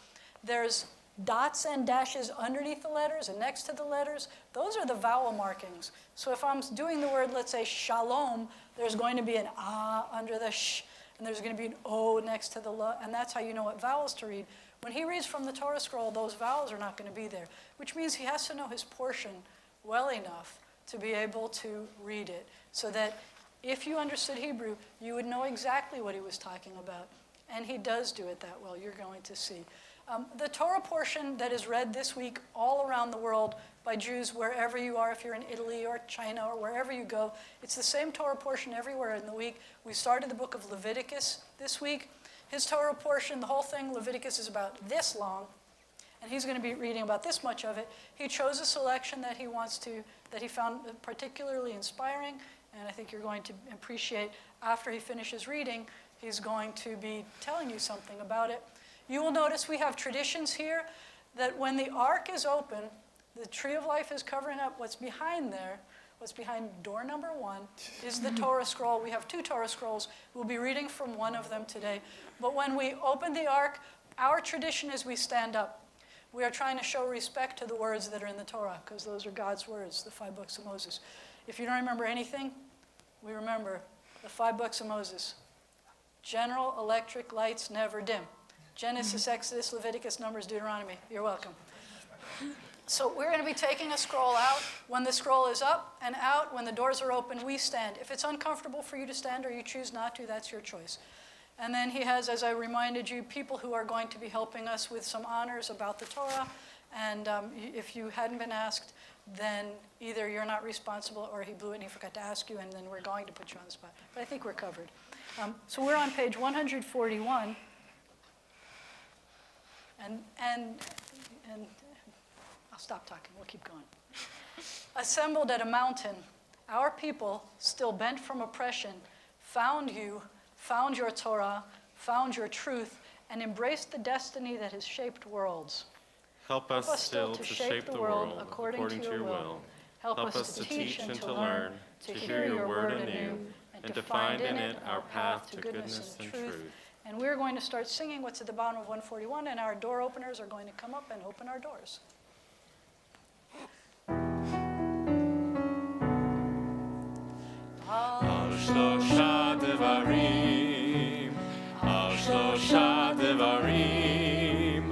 there's dots and dashes underneath the letters and next to the letters. Those are the vowel markings. So if I'm doing the word, let's say, shalom, there's going to be an ah under the sh, and there's going to be an o next to the la, and that's how you know what vowels to read. When he reads from the Torah scroll, those vowels are not going to be there, which means he has to know his portion well enough to be able to read it, so that if you understood Hebrew, you would know exactly what he was talking about. And he does do it that well. You're going to see. The Torah portion that is read this week all around the world by Jews, wherever you are, if you're in Italy or China or wherever you go, it's the same Torah portion everywhere in the week. We started the book of Leviticus this week. His Torah portion, the whole thing, Leviticus, is about this long, and he's going to be reading about this much of it. He chose a selection that he found particularly inspiring, and I think you're going to appreciate after he finishes reading, he's going to be telling you something about it. You will notice we have traditions here that when the ark is open, the tree of life is covering up. What's behind there, what's behind door number 1, is the Torah scroll. We have 2 Torah scrolls. We'll be reading from one of them today. But when we open the ark, our tradition is we stand up. We are trying to show respect to the words that are in the Torah, because those are God's words, the 5 books of Moses. If you don't remember anything, we remember the 5 books of Moses. General electric lights never dim. Genesis, Exodus, Leviticus, Numbers, Deuteronomy. You're welcome. So we're going to be taking a scroll out. When the scroll is up and out, when the doors are open, we stand. If it's uncomfortable for you to stand or you choose not to, that's your choice. And then he has, as I reminded you, people who are going to be helping us with some honors about the Torah. And if you hadn't been asked, then either you're not responsible or he blew it and he forgot to ask you, and then we're going to put you on the spot. But I think we're covered. So we're on page 141. And I'll stop talking, we'll keep going. Assembled at a mountain, our people, still bent from oppression, found you, found your Torah, found your truth, and embraced the destiny that has shaped worlds. Help us still to shape the world according to your will. Help us to teach and to learn, to hear your word anew, and to find in it our path to goodness and truth. And we're going to start singing what's at the bottom of 141, and our door openers are going to come up and open our doors. Al shlosha devarim, al shlosha devarim,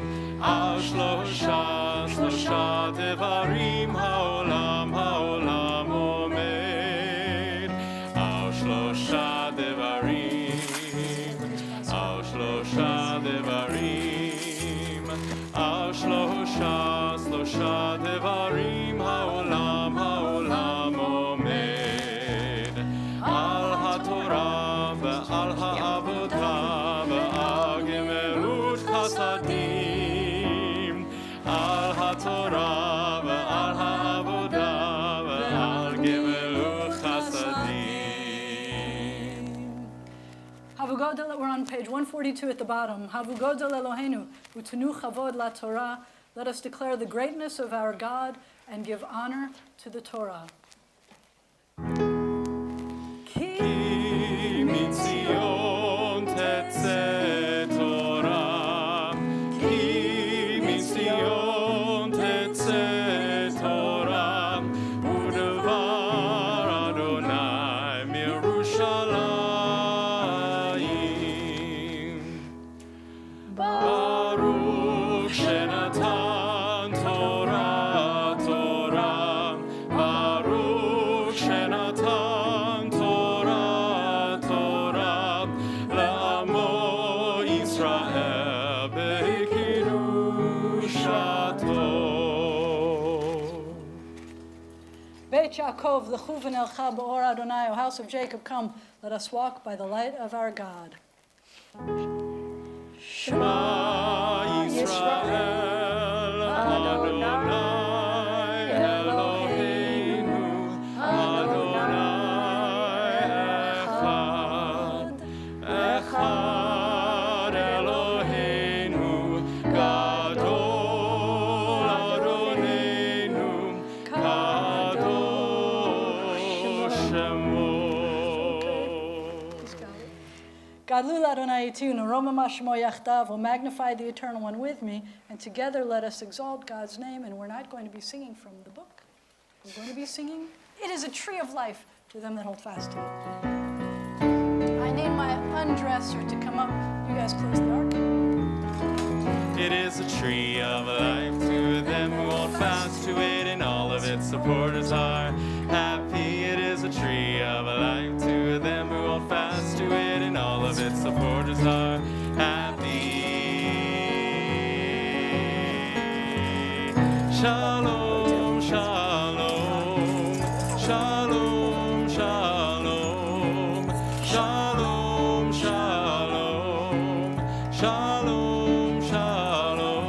al shlosha devarim, haolam omed. Al shlosha devarim, al shlosha devarim, al shlosha devarim, haolam omed. Al haTorah ve'al ha'avodah ve'al gemerut chasadim. Al haTorah ve'al ha'avodah ve'al gemerut chasadim. Havugodel, we're on page 142 at the bottom. Havugodel Eloheinu, utenu chavod la Torah. Let us declare the greatness of our God and give honor to the Torah. Ki mitzion tetzeh Torah, ki mitzion tetzeh Torah, u'devar Adonai miYerushalayim. Baruch shenatan Torah, Torah, Baruch shenatan Torah, Torah, le'amo Yisrael be'kidushato. Beit Yaakov, lechuven elcha b'or Adonai, O house of Jacob, come, let us walk by the light of our God. Shema Yisrael, Adonai Eloheinu, Adonai Echad, Echad Eloheinu, Gadol Adonenu, Kadosh Shemo. Gadlul Adonai Yitinu, Roma Mashmo Yachdav, will magnify the Eternal One with me, and together let us exalt God's name. And we're not going to be singing from the book. We're going to be singing, it is a tree of life to them that hold fast to it. I need my undresser to come up. You guys close the ark. It is a tree of life to them who hold fast to it, and all of its supporters are happy. It is a tree of life to them who hold fast to it, and all of its supporters are happy. Shalom, shalom, shalom, shalom, shalom, shalom, shalom, shalom.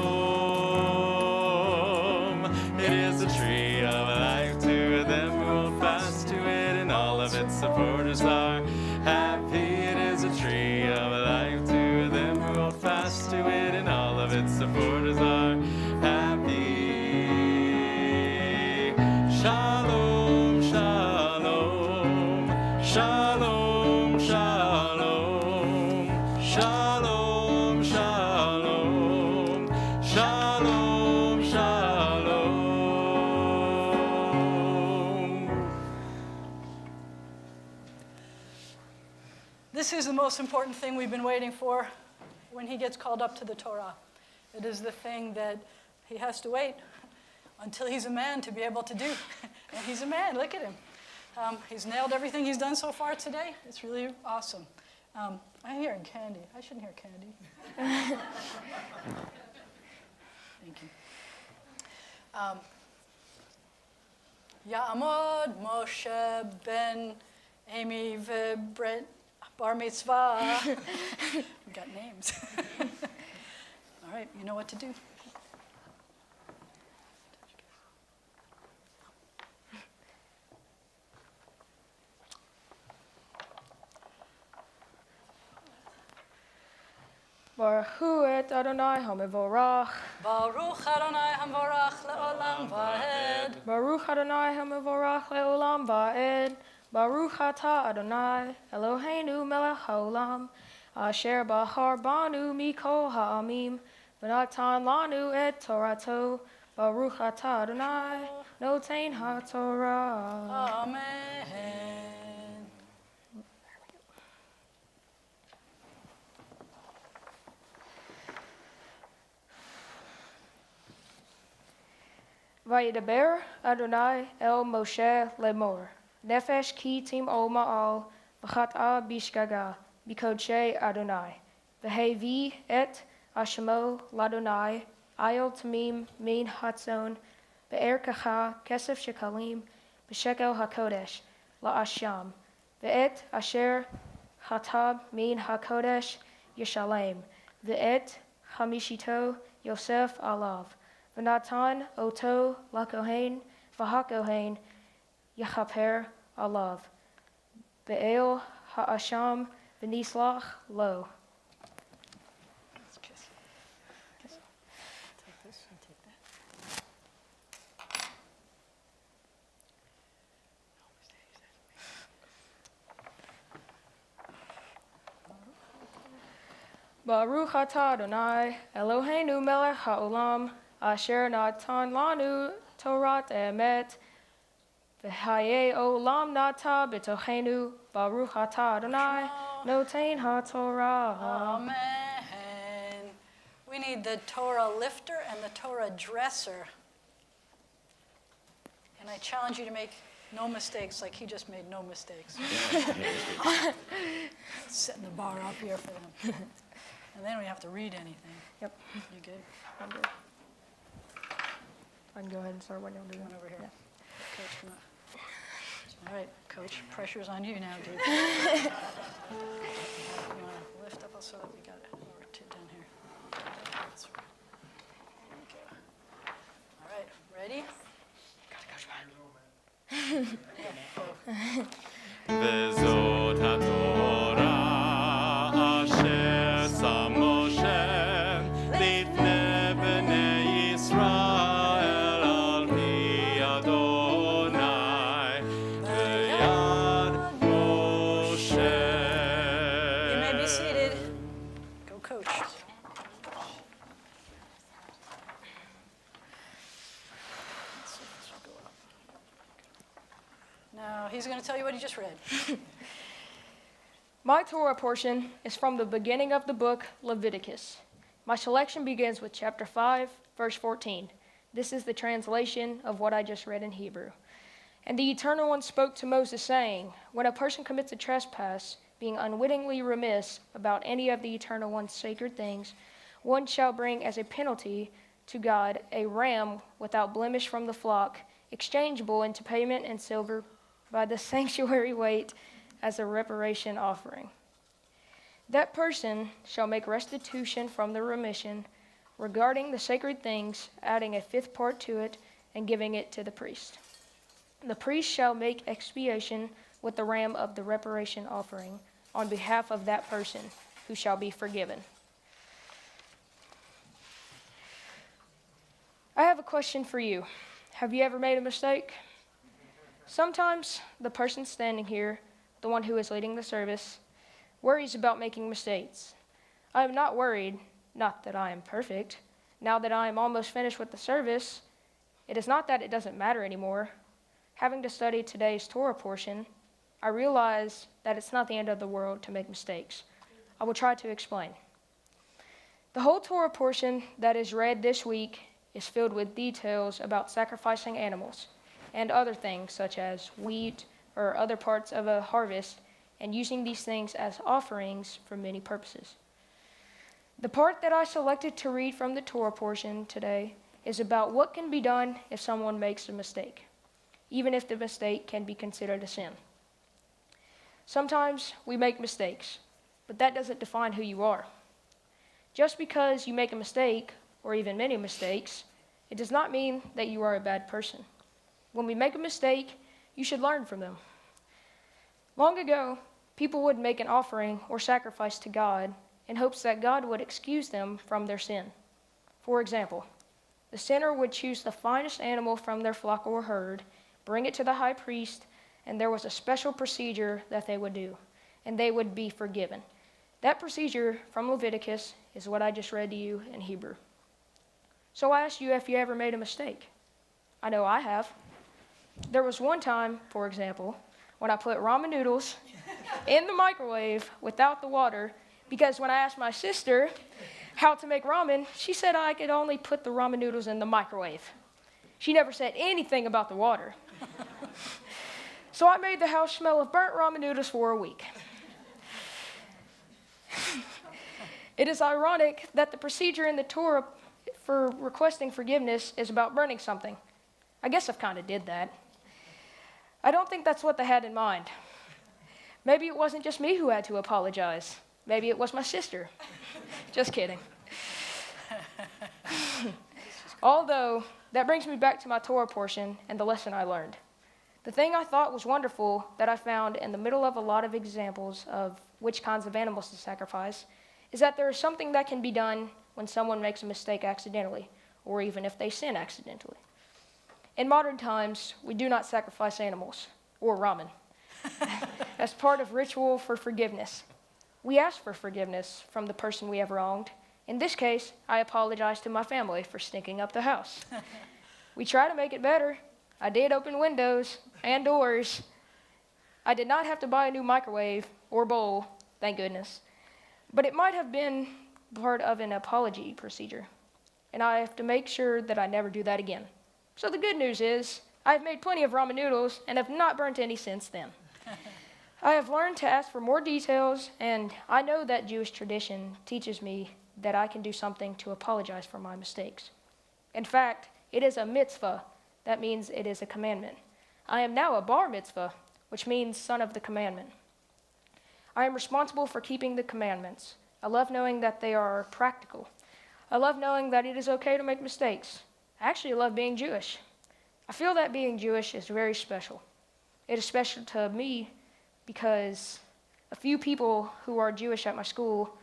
It is a tree of life to them who hold fast to it, and all of its supporters are happy. It is a tree of life to them who hold fast to it, and all of its supporters are happy. Shalom, shalom, shalom, shalom, shalom, shalom, shalom, shalom. This is the most important thing we've been waiting for when he gets called up to the Torah. It is the thing that he has to wait until he's a man to be able to do. And he's a man, look at him. He's nailed everything he's done so far today. It's really awesome. I'm hearing candy. I shouldn't hear candy. Thank you. Ya'amod Moshe ben Amy v'Brent. Bar Mitzvah. We got names. All right, you know what to do. Baruch hu et Adonai HaMevorach. Baruch Adonai Hamvorach le'olam va'ed. Baruch Adonai HaMevorach le'olam va'ed. Baruch atah Adonai Eloheinu melech haolam. Asher bahar banu mikol ha'amim. V'natan lanu et Torato. Baruch atah Adonai noten ha'torah. Amen. Vayidaber Adonai el Moshe lemor. Nefesh ki tim o ma'al, v'chat'a bishgaga, bikodshe Adonai. V'hevi et ashemo ladonai, ayel tamim min hatzon, be'er kacha kesef shekalim, b'shekel hakodesh, la'asham. Ve'et asher hatab min hakodesh yeshalem. Ve'et hamishito Yosef alav. V'natan oto lakohen v'hakohen yachaper alav. Be'el ha'asham v'nislach lo. Let's kiss. Take this and take that. Baruch atah Adonai Eloheinu melech ha'olam asher natan lanu Torat emet v'haye olam nata b'tochenu Baruch atah Adonai noten ha'torah. Amen. We need the Torah lifter and the Torah dresser. And I challenge you to make no mistakes like he just made no mistakes. Setting the bar up here for them. And they don't have to read anything. Yep, You good? I'm good. I can go ahead and start when y'all do One that. over here. Yeah. Coach, come on. All right, Coach, pressure's on you now, dude. You want to lift up so that we got it over to down here. That's right. There we go. All right, ready? וזאת התורה אשר שם משה לפני בני ישראל על פי אדוני ביד משה. You may be seated. Go, Coach. Let's see if this will go up. Now, he's going to tell you what he just read. My Torah portion is from the beginning of the book Leviticus. My selection begins with chapter 5, verse 14. This is the translation of what I just read in Hebrew. And the Eternal One spoke to Moses, saying, when a person commits a trespass, being unwittingly remiss about any of the Eternal One's sacred things, one shall bring as a penalty to God a ram without blemish from the flock, exchangeable into payment and silver by the sanctuary weight as a reparation offering. That person shall make restitution from the remission regarding the sacred things, adding a fifth part to it and giving it to the priest. The priest shall make expiation with the ram of the reparation offering on behalf of that person who shall be forgiven. I have a question for you. Have you ever made a mistake? Sometimes the person standing here, the one who is leading the service, worries about making mistakes. I am not worried, not that I am perfect. Now that I am almost finished with the service, it is not that it doesn't matter anymore. Having to study today's Torah portion, I realize that it's not the end of the world to make mistakes. I will try to explain. The whole Torah portion that is read this week is filled with details about sacrificing animals and other things such as wheat or other parts of a harvest and using these things as offerings for many purposes. The part that I selected to read from the Torah portion today is about what can be done if someone makes a mistake, even if the mistake can be considered a sin. Sometimes we make mistakes, but that doesn't define who you are. Just because you make a mistake, or even many mistakes, it does not mean that you are a bad person. When we make a mistake, you should learn from them. Long ago, people would make an offering or sacrifice to God in hopes that God would excuse them from their sin. For example, the sinner would choose the finest animal from their flock or herd, bring it to the high priest, and there was a special procedure that they would do, and they would be forgiven. That procedure from Leviticus is what I just read to you in Hebrew. So I asked you if you ever made a mistake. I know I have. There was one time, for example, when I put ramen noodles in the microwave without the water, because when I asked my sister how to make ramen, she said I could only put the ramen noodles in the microwave. She never said anything about the water. So I made the house smell of burnt ramen noodles for a week. It is ironic that the procedure in the Torah for requesting forgiveness is about burning something. I guess I've kind of did that. I don't think that's what they had in mind. Maybe it wasn't just me who had to apologize. Maybe it was my sister. Just kidding. Although, that brings me back to my Torah portion and the lesson I learned. The thing I thought was wonderful that I found in the middle of a lot of examples of which kinds of animals to sacrifice is that there is something that can be done when someone makes a mistake accidentally, or even if they sin accidentally. In modern times, we do not sacrifice animals, or ramen, as part of ritual for forgiveness. We ask for forgiveness from the person we have wronged. In this case, I apologize to my family for stinking up the house. We try to make it better. I did open windows and doors. I did not have to buy a new microwave or bowl, thank goodness. But it might have been part of an apology procedure, and I have to make sure that I never do that again. So the good news is, I've made plenty of ramen noodles and have not burnt any since then. I have learned to ask for more details, and I know that Jewish tradition teaches me that I can do something to apologize for my mistakes. In fact, it is a mitzvah. That means it is a commandment. I am now a Bar MItzvah, which means son of the commandment. I am responsible for keeping the commandments. I love knowing that they are practical. I love knowing that it is okay to make mistakes. I actually love being Jewish. I feel that being Jewish is very special. It is special to me because a few people who are Jewish at my school,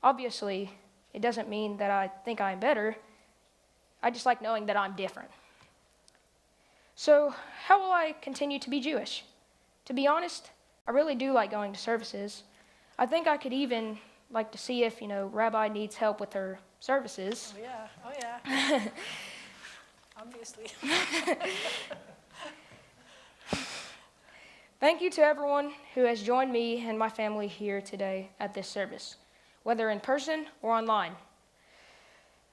obviously, it doesn't mean that I think I'm better. I just like knowing that I'm different. So, how will I continue to be Jewish? To be honest, I really do like going to services. I think I could even like to see if, Rabbi needs help with her services. Oh yeah. Obviously. Thank you to everyone who has joined me and my family here today at this service, whether in person or online.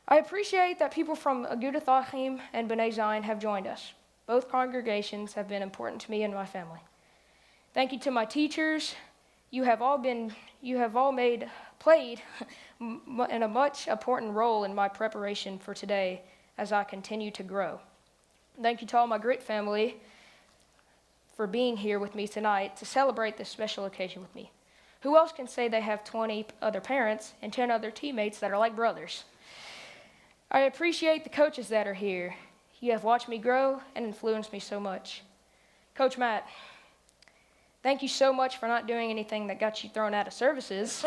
I appreciate that people from Agudath Achim and B'nai Zion have joined us. Both congregations have been important to me and my family. Thank you to my teachers. You have all played in a much important role in my preparation for today as I continue to grow. Thank you to all my Grit family for being here with me tonight to celebrate this special occasion with me. Who else can say they have 20 other parents and 10 other teammates that are like brothers? I appreciate the coaches that are here. You have watched me grow and influenced me so much. Coach Matt, thank you so much for not doing anything that got you thrown out of services.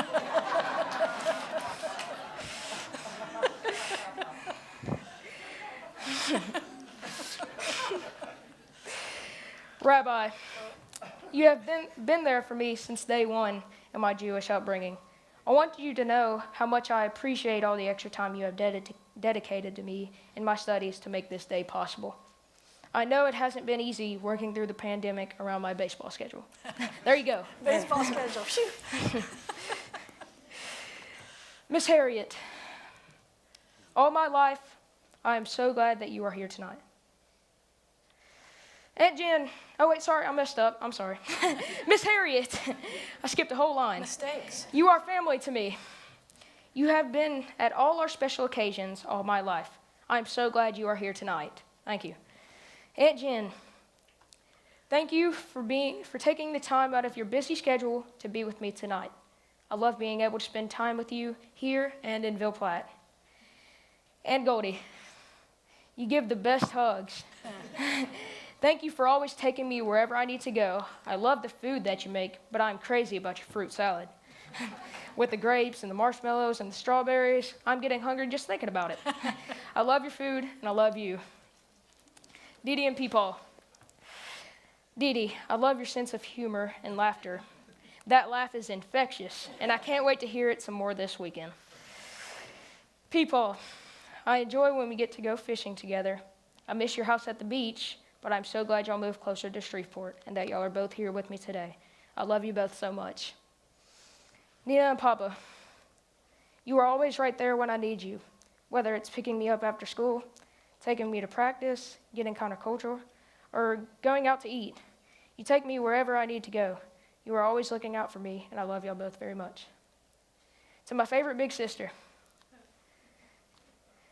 Rabbi, you have been there for me since day one in my Jewish upbringing. I want you to know how much I appreciate all the extra time you have dedicated to me in my studies to make this day possible. I know it hasn't been easy working through the pandemic around my baseball schedule. There you go. Baseball schedule. Shoot. Miss Harriet, all my life, I am so glad that you are here tonight. Aunt Jen, oh wait, sorry, I messed up. I'm sorry. Miss Harriet, I skipped a whole line. Mistakes. You are family to me. You have been at all our special occasions all my life. I am so glad you are here tonight. Thank you. Aunt Jen, Thank you for taking the time out of your busy schedule to be with me tonight. I love being able to spend time with you here and in Ville Platte. And Goldie, you give the best hugs. Thank you for always taking me wherever I need to go. I love the food that you make, but I'm crazy about your fruit salad. With the grapes and the marshmallows and the strawberries, I'm getting hungry just thinking about it. I love your food, and I love you. Dee Dee and Peepaw. Dee Dee, I love your sense of humor and laughter. That laugh is infectious, and I can't wait to hear it some more this weekend. Peepaw, I enjoy when we get to go fishing together. I miss your house at the beach, but I'm so glad y'all moved closer to Shreveport and that y'all are both here with me today. I love you both so much. Nina and Papa, you are always right there when I need you, whether it's picking me up after school, taking me to practice, getting countercultural, or going out to eat. You take me wherever I need to go. You are always looking out for me, and I love y'all both very much. To my favorite big sister,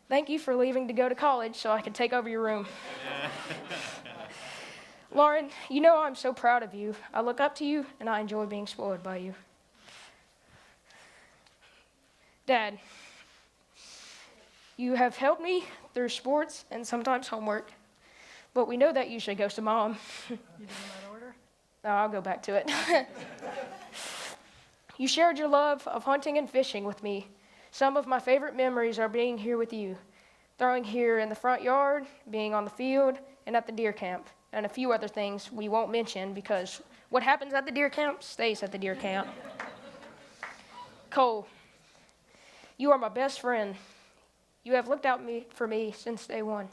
thank you for leaving to go to college so I could take over your room. Lauren, you know I'm so proud of you. I look up to you, and I enjoy being spoiled by you. Dad, you have helped me through sports and sometimes homework, but we know that usually goes to Mom. You doing that order? No, I'll go back to it. You shared your love of hunting and fishing with me. Some of my favorite memories are being here with you, throwing here in the front yard, being on the field, and at the deer camp, and a few other things we won't mention because what happens at the deer camp stays at the deer camp. Cole, you are my best friend. You have looked out for me since day one.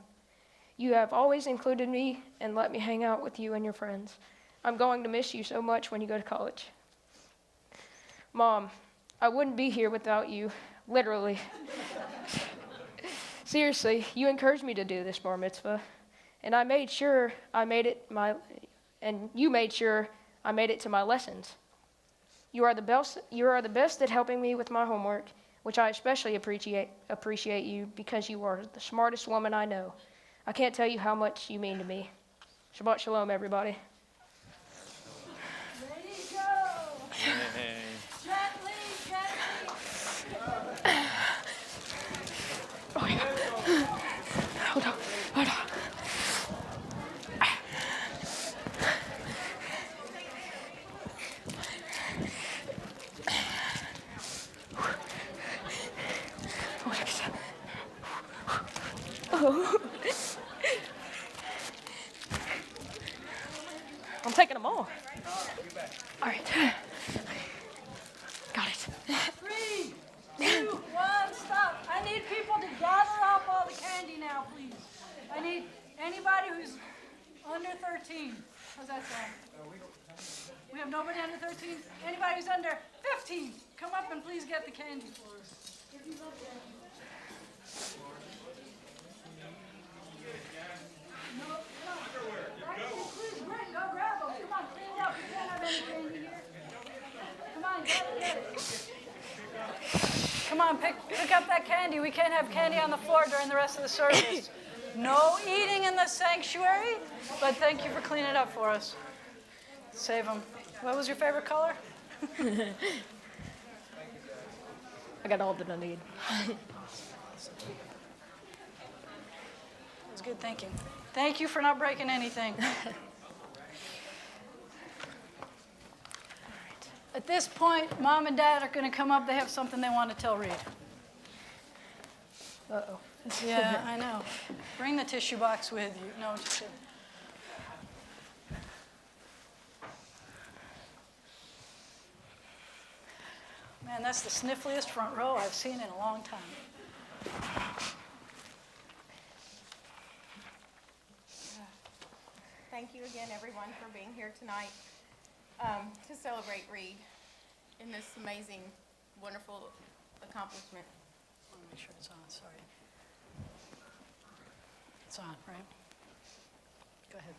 You have always included me and let me hang out with you and your friends. I'm going to miss you so much when you go to college. Mom, I wouldn't be here without you, literally. Seriously, you encouraged me to do this bar mitzvah, and you made sure I made it to my lessons. You are the best at helping me with my homework, which I especially appreciate you because you are the smartest woman I know. I can't tell you how much you mean to me. Shabbat Shalom, everybody. Ready to go. Gently, gently. Oh, yeah. Hold on. Oh. I'm taking them all. All right. Got it. 3, 2, 1, stop. I need people to gather up all the candy now, please. I need anybody who's under 13. How's that sound? We have nobody under 13? Anybody who's under 15, come up and please get the candy for us. No, come on. Please, Brent, go grab them. Come on, clean it up. We can't have any candy here. Come on, get it. Come on, pick up that candy. We can't have candy on the floor during the rest of the service. No eating in the sanctuary, but thank you for cleaning it up for us. Save them. What was your favorite color? I got all that I need. That's good thinking. Thank you for not breaking anything. At this point, Mom and Dad are going to come up. They have something they want to tell Reed. Uh-oh. Yeah, I know. Bring the tissue box with you. No, just kidding. Man, that's the sniffliest front row I've seen in a long time. Thank you again, everyone, for being here tonight to celebrate Reed in this amazing, wonderful accomplishment. Let me make sure it's on, sorry. It's on, right? Go ahead.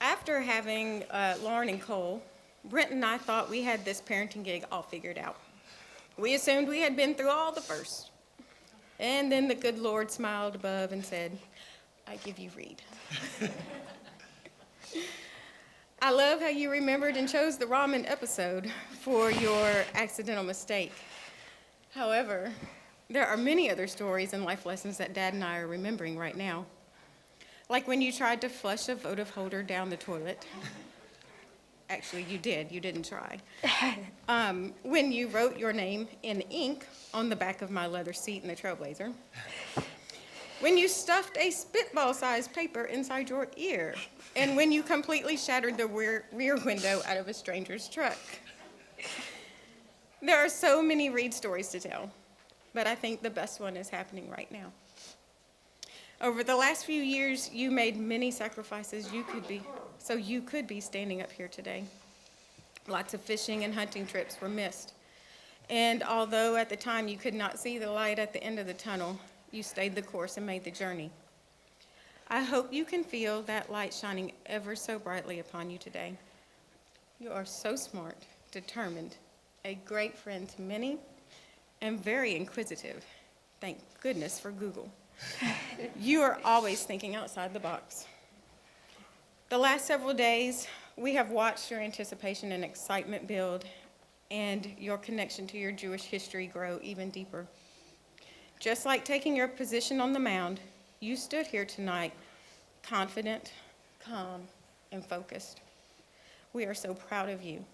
After having Lauren and Cole, Brent and I thought we had this parenting gig all figured out. We assumed we had been through all the first. And then the good Lord smiled above and said, I give you Reed. I love how you remembered and chose the ramen episode for your accidental mistake. However, there are many other stories and life lessons that Dad and I are remembering right now. Like when you tried to flush a votive holder down the toilet. Actually, you did. You didn't try. When you wrote your name in ink on the back of my leather seat in the Trailblazer. When you stuffed a spitball-sized paper inside your ear. And when you completely shattered the rear window out of a stranger's truck. There are so many Reed stories to tell, but I think the best one is happening right now. Over the last few years, you made many sacrifices so you could be standing up here today. Lots of fishing and hunting trips were missed. And although at the time you could not see the light at the end of the tunnel, you stayed the course and made the journey. I hope you can feel that light shining ever so brightly upon you today. You are so smart, determined, a great friend to many, and very inquisitive. Thank goodness for Google. You are always thinking outside the box. The last several days, we have watched your anticipation and excitement build and your connection to your Jewish history grow even deeper. Just like taking your position on the mound, you stood here tonight confident, calm, and focused. We are so proud of you.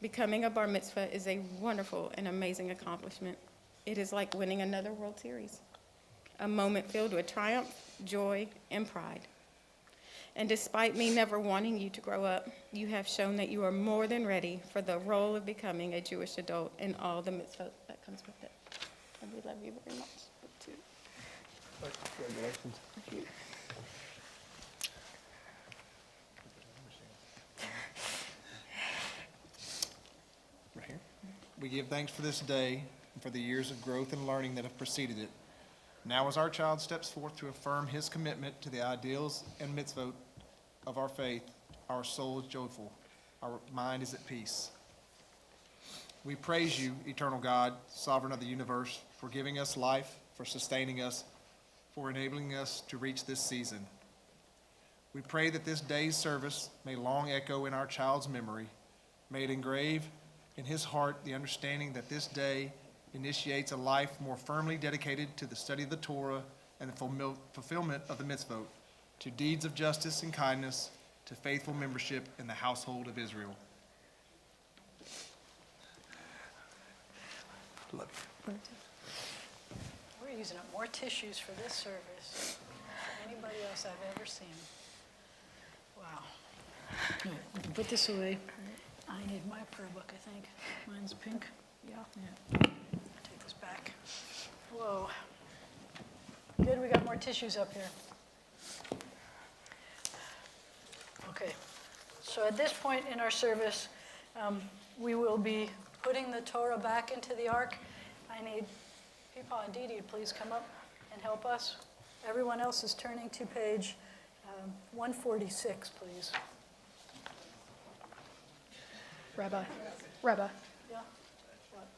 Becoming a bar mitzvah is a wonderful and amazing accomplishment. It is like winning another World Series, a moment filled with triumph, joy, and pride. And despite me never wanting you to grow up, you have shown that you are more than ready for the role of becoming a Jewish adult and all the mitzvah that comes with it. And we love you very much. Congratulations. Thank you. Right here. We give thanks for this day and for the years of growth and learning that have preceded it. Now as our child steps forth to affirm his commitment to the ideals and mitzvot of our faith, our soul is joyful, our mind is at peace. We praise you, eternal God, sovereign of the universe, for giving us life, for sustaining us, for enabling us to reach this season. We pray that this day's service may long echo in our child's memory. May it engrave in his heart the understanding that this day initiates a life more firmly dedicated to the study of the Torah and the fulfillment of the mitzvot, to deeds of justice and kindness, to faithful membership in the household of Israel. Love you. We're using up more tissues for this service than anybody else I've ever seen. Wow. All right, we can put this away. I need my prayer book, I think. Mine's pink. Yeah. Take this back. Whoa. Good, we got more tissues up here. Okay. So at this point in our service, we will be putting the Torah back into the ark. I need Peepaw and Dee Dee to please come up and help us. Everyone else is turning to page 146, please. Rabbi. Yeah? What?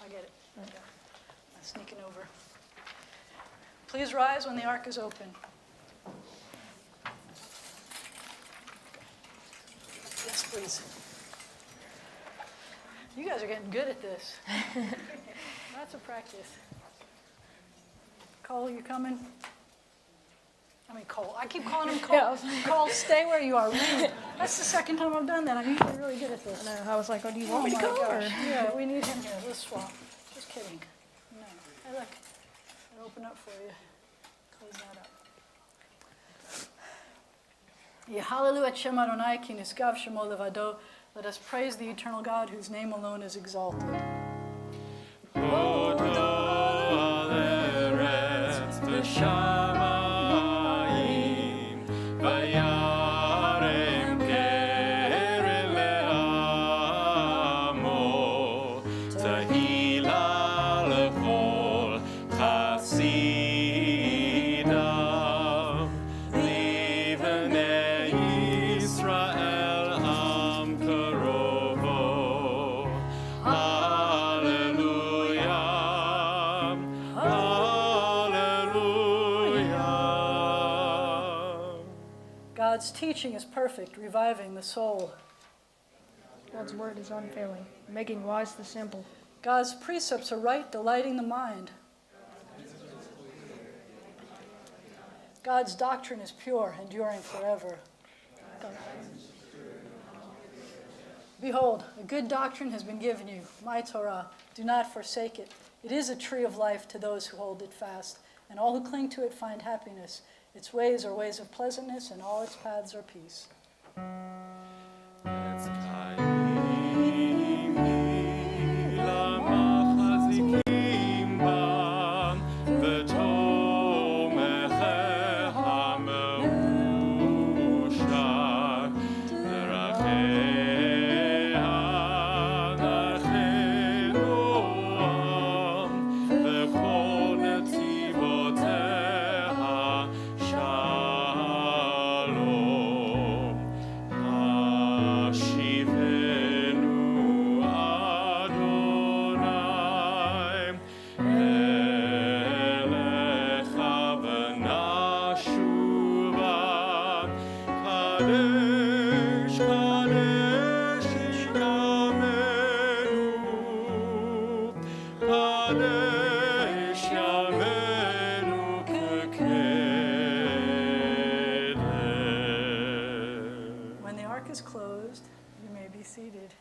I get it. Okay. I'm sneaking over. Please rise when the ark is open. Yes, please. You guys are getting good at this. Lots of practice. Cole, you coming? I mean, Cole. I keep calling him Cole. Yeah. Cole, stay where you are. Reed. That's the second time I've done that. I'm usually really good at this. I was like, oh, do you Oh want me my to go? gosh. Yeah, we need him here. Let's swap. Just kidding. No. Hey, look. I'll open up for you. Close that up. Hallelujah et Shem Adonai ki niskav shemo levado. Let us praise the eternal God whose name alone is exalted. God's teaching is perfect, reviving the soul. God's word is unfailing, making wise the simple. God's precepts are right, delighting the mind. God's doctrine is pure, enduring forever. Behold, a good doctrine has been given you, my Torah. Do not forsake it. It is a tree of life to those who hold it fast, and all who cling to it find happiness. Its ways are ways of pleasantness, and all its paths are peace. When the ark is closed, you may be seated.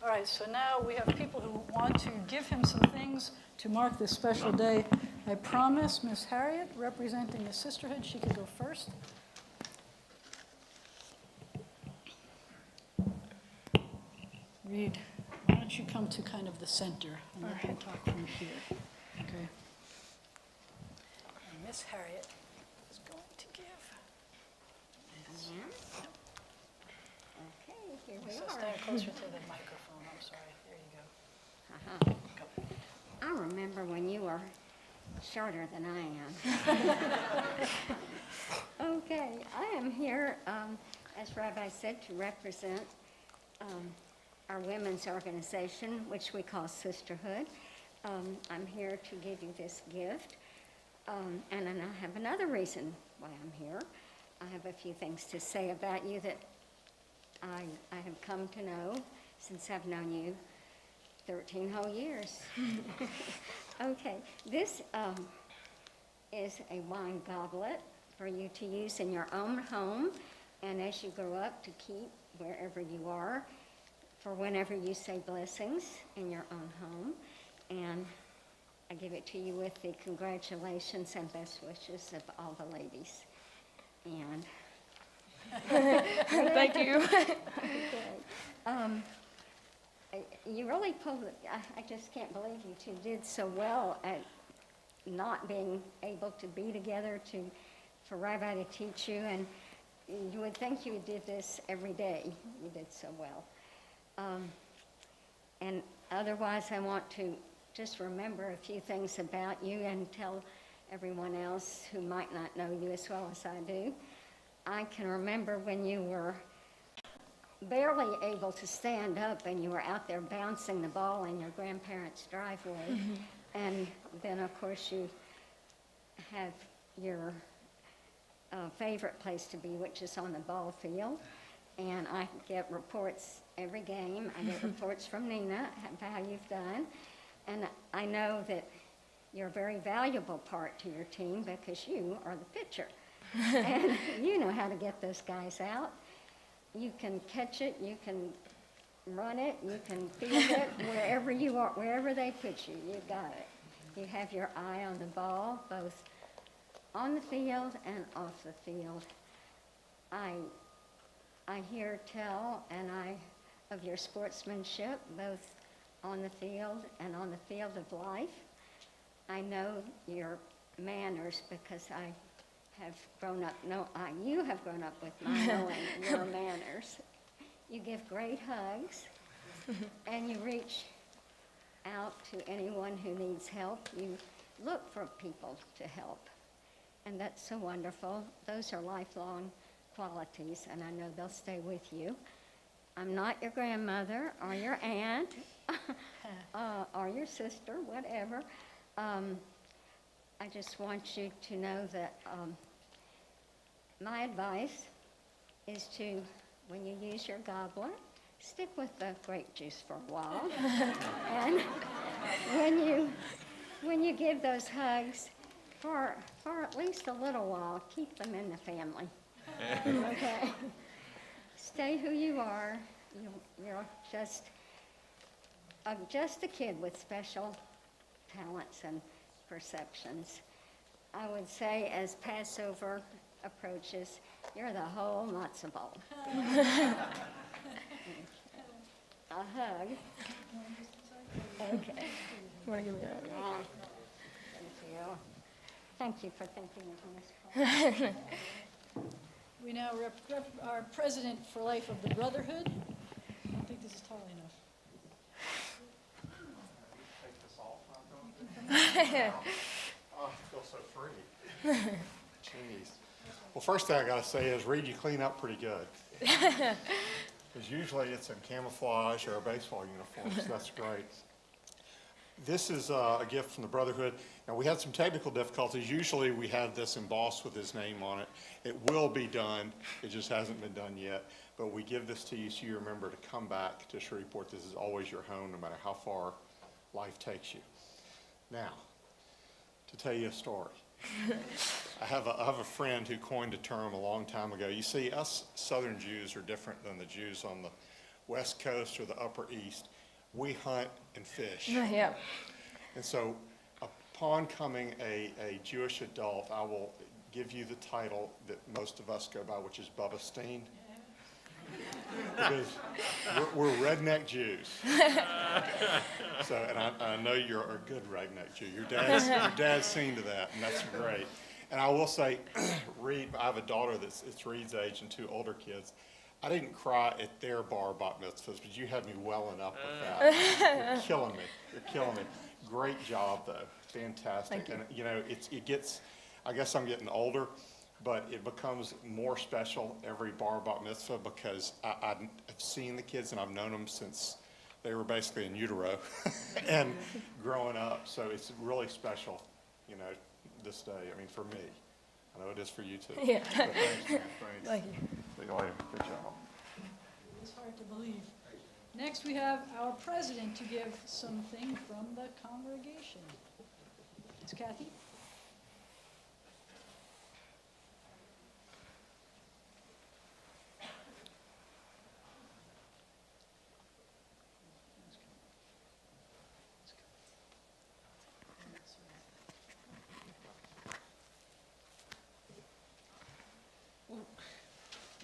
All right, so now we have people who want to give him some things to mark this special day. I promise Miss Harriet, representing the sisterhood, she could go first. Reed, why don't you come to kind of the center and let him talk from here, okay? And Miss Harriet is going to give. this. Okay, here we So are. stand closer to the microphone, I'm sorry, there you go. Uh-huh. I remember when you were shorter than I am. Okay, I am here, as Rabbi said, to represent our women's organization, which we call Sisterhood. I'm here to give you this gift. And then I have another reason why I'm here. I have a few things to say about you that I have come to know since I've known you 13 whole years. Okay, this is a wine goblet for you to use in your own home and as you grow up to keep wherever you are for whenever you say blessings in your own home. And I give it to you with the congratulations and best wishes of all the ladies. And Thank you. you really pulled it. I just can't believe you two did so well at not being able to be together for Rabbi to teach you. And you would think you did this every day. You did so well. And otherwise, I want to just remember a few things about you and tell everyone else who might not know you as well as I do. I can remember when you were barely able to stand up and you were out there bouncing the ball in your grandparents' driveway. Mm-hmm. And then, of course, you have your favorite place to be, which is on the ball field. And I get reports every game. I get reports from Nina about how you've done. And I know that you're a very valuable part to your team because you are the pitcher. And you know how to get those guys out. You can catch it, you can run it, you can field it, wherever you are, wherever they put you, you got it. You have your eye on the ball, both on the field and off the field. I hear tell of your sportsmanship, both on the field and on the field of life. I know your manners because I have grown up, you have grown up with my knowing your manners. You give great hugs, and you reach out to anyone who needs help. You look for people to help, and that's so wonderful. Those are lifelong qualities, and I know they'll stay with you. I'm not your grandmother or your aunt or your sister, whatever. I just want you to know that my advice is to, when you use your gobbler, stick with the grape juice for a while. And when you give those hugs, for at least a little while, keep them in the family. Okay? Stay who you are. You're just a kid with special talents and perceptions. I would say as Passover approaches, you're the whole matzo ball. A hug. Okay. You want to give me that? Thank you. Thank you for thinking of this. We now rep our president for life of the Brotherhood. I don't think this is tall enough. Oh, I feel so free. Jeez. Well, first thing I gotta say is, Reed, you clean up pretty good. Because usually it's in camouflage or a baseball uniform, so that's great. This is a gift from the Brotherhood. Now, we had some technical difficulties. Usually we have this embossed with his name on it. It will be done. It just hasn't been done yet. But we give this to you so you remember to come back to Shreveport. This is always your home, no matter how far life takes you. Now, to tell you a story. I have a friend who coined a term a long time ago. You see, us Southern Jews are different than the Jews on the West Coast or the Upper East. We hunt and fish. Yeah. And so upon coming a Jewish adult, I will give you the title that most of us go by, which is Bubba Steen. Because we're redneck Jews. So, and I know you're a good redneck Jew. Your dad's seen to that, and that's great. And I will say, Reed, I have a daughter that's Reed's age and two older kids. I didn't cry at their bar mitzvahs, but you had me welling up with that. You're killing me. You're killing me. Great job, though. Fantastic. Thank you. And, you know, it gets, I guess I'm getting older, but it becomes more special every bar mitzvah because I've seen the kids and I've known them since they were basically in utero and growing up. So it's really special, you know, this day. I mean, for me. I know it is for you too. Yeah. So thanks, man. Thanks. Thank you. See you later. Good job. It's hard to believe. Next, we have our president to give something from the congregation. It's Kathy.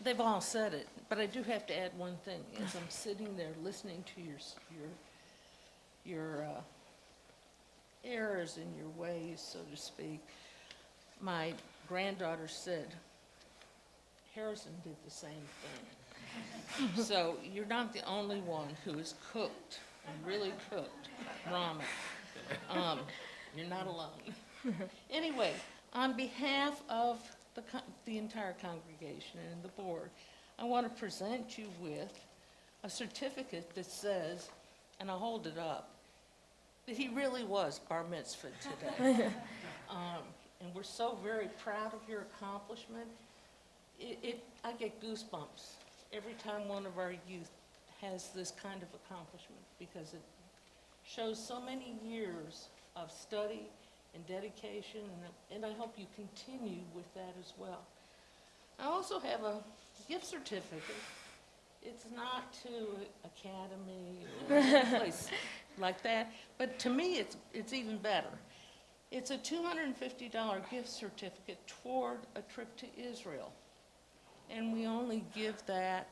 They've all said it, but I do have to add one thing. As I'm sitting there listening to your errors in your ways, so to speak, my granddaughter said, Harrison did the same thing. So you're not the only one who has cooked, and really cooked, ramen. You're not alone. Anyway, on behalf of the entire congregation and the board, I want to present you with a certificate that says, and I'll hold it up, that he really was bar mitzvah today. And we're so very proud of your accomplishment. I get goosebumps every time one of our youth has this kind of accomplishment because it shows so many years of study and dedication, and I hope you continue with that as well. I also have a gift certificate. It's not to Academy or a place like that, but to me it's even better. It's a $250 gift certificate toward a trip to Israel, and we only give that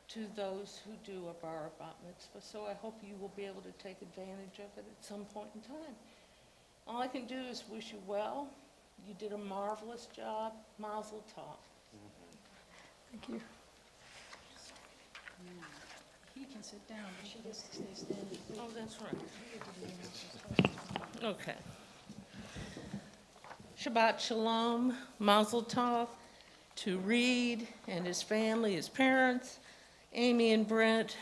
to those who do a bar mitzvah, so I hope you will be able to take advantage of it at some point in time. All I can do is wish you well. You did a marvelous job. Mazel tov. Thank you. He can sit down, but she gets to stay standing. Oh, that's right. Okay. Shabbat Shalom, Mazel tov to Reed and his family, his parents, Amy and Brent,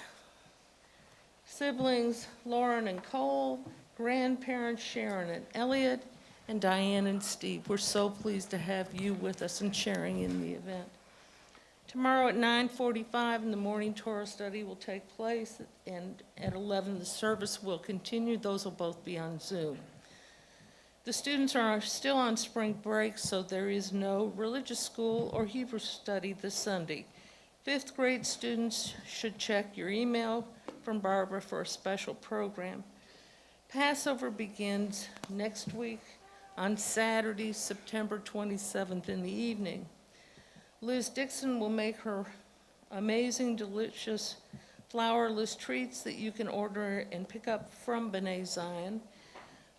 siblings Lauren and Cole, grandparents Sharon and Elliot, and Diane and Steve. We're so pleased to have you with us and sharing in the event. Tomorrow at 9:45 in the morning, Torah study will take place, and at 11 the service will continue. Those will both be on Zoom. The students are still on spring break, so there is no religious school or Hebrew study this Sunday. 5th grade students should check your email from Barbara for a special program. Passover begins next week on Saturday, September 27th in the evening. Liz Dixon will make her amazing, delicious flourless treats that you can order and pick up from B'nai Zion.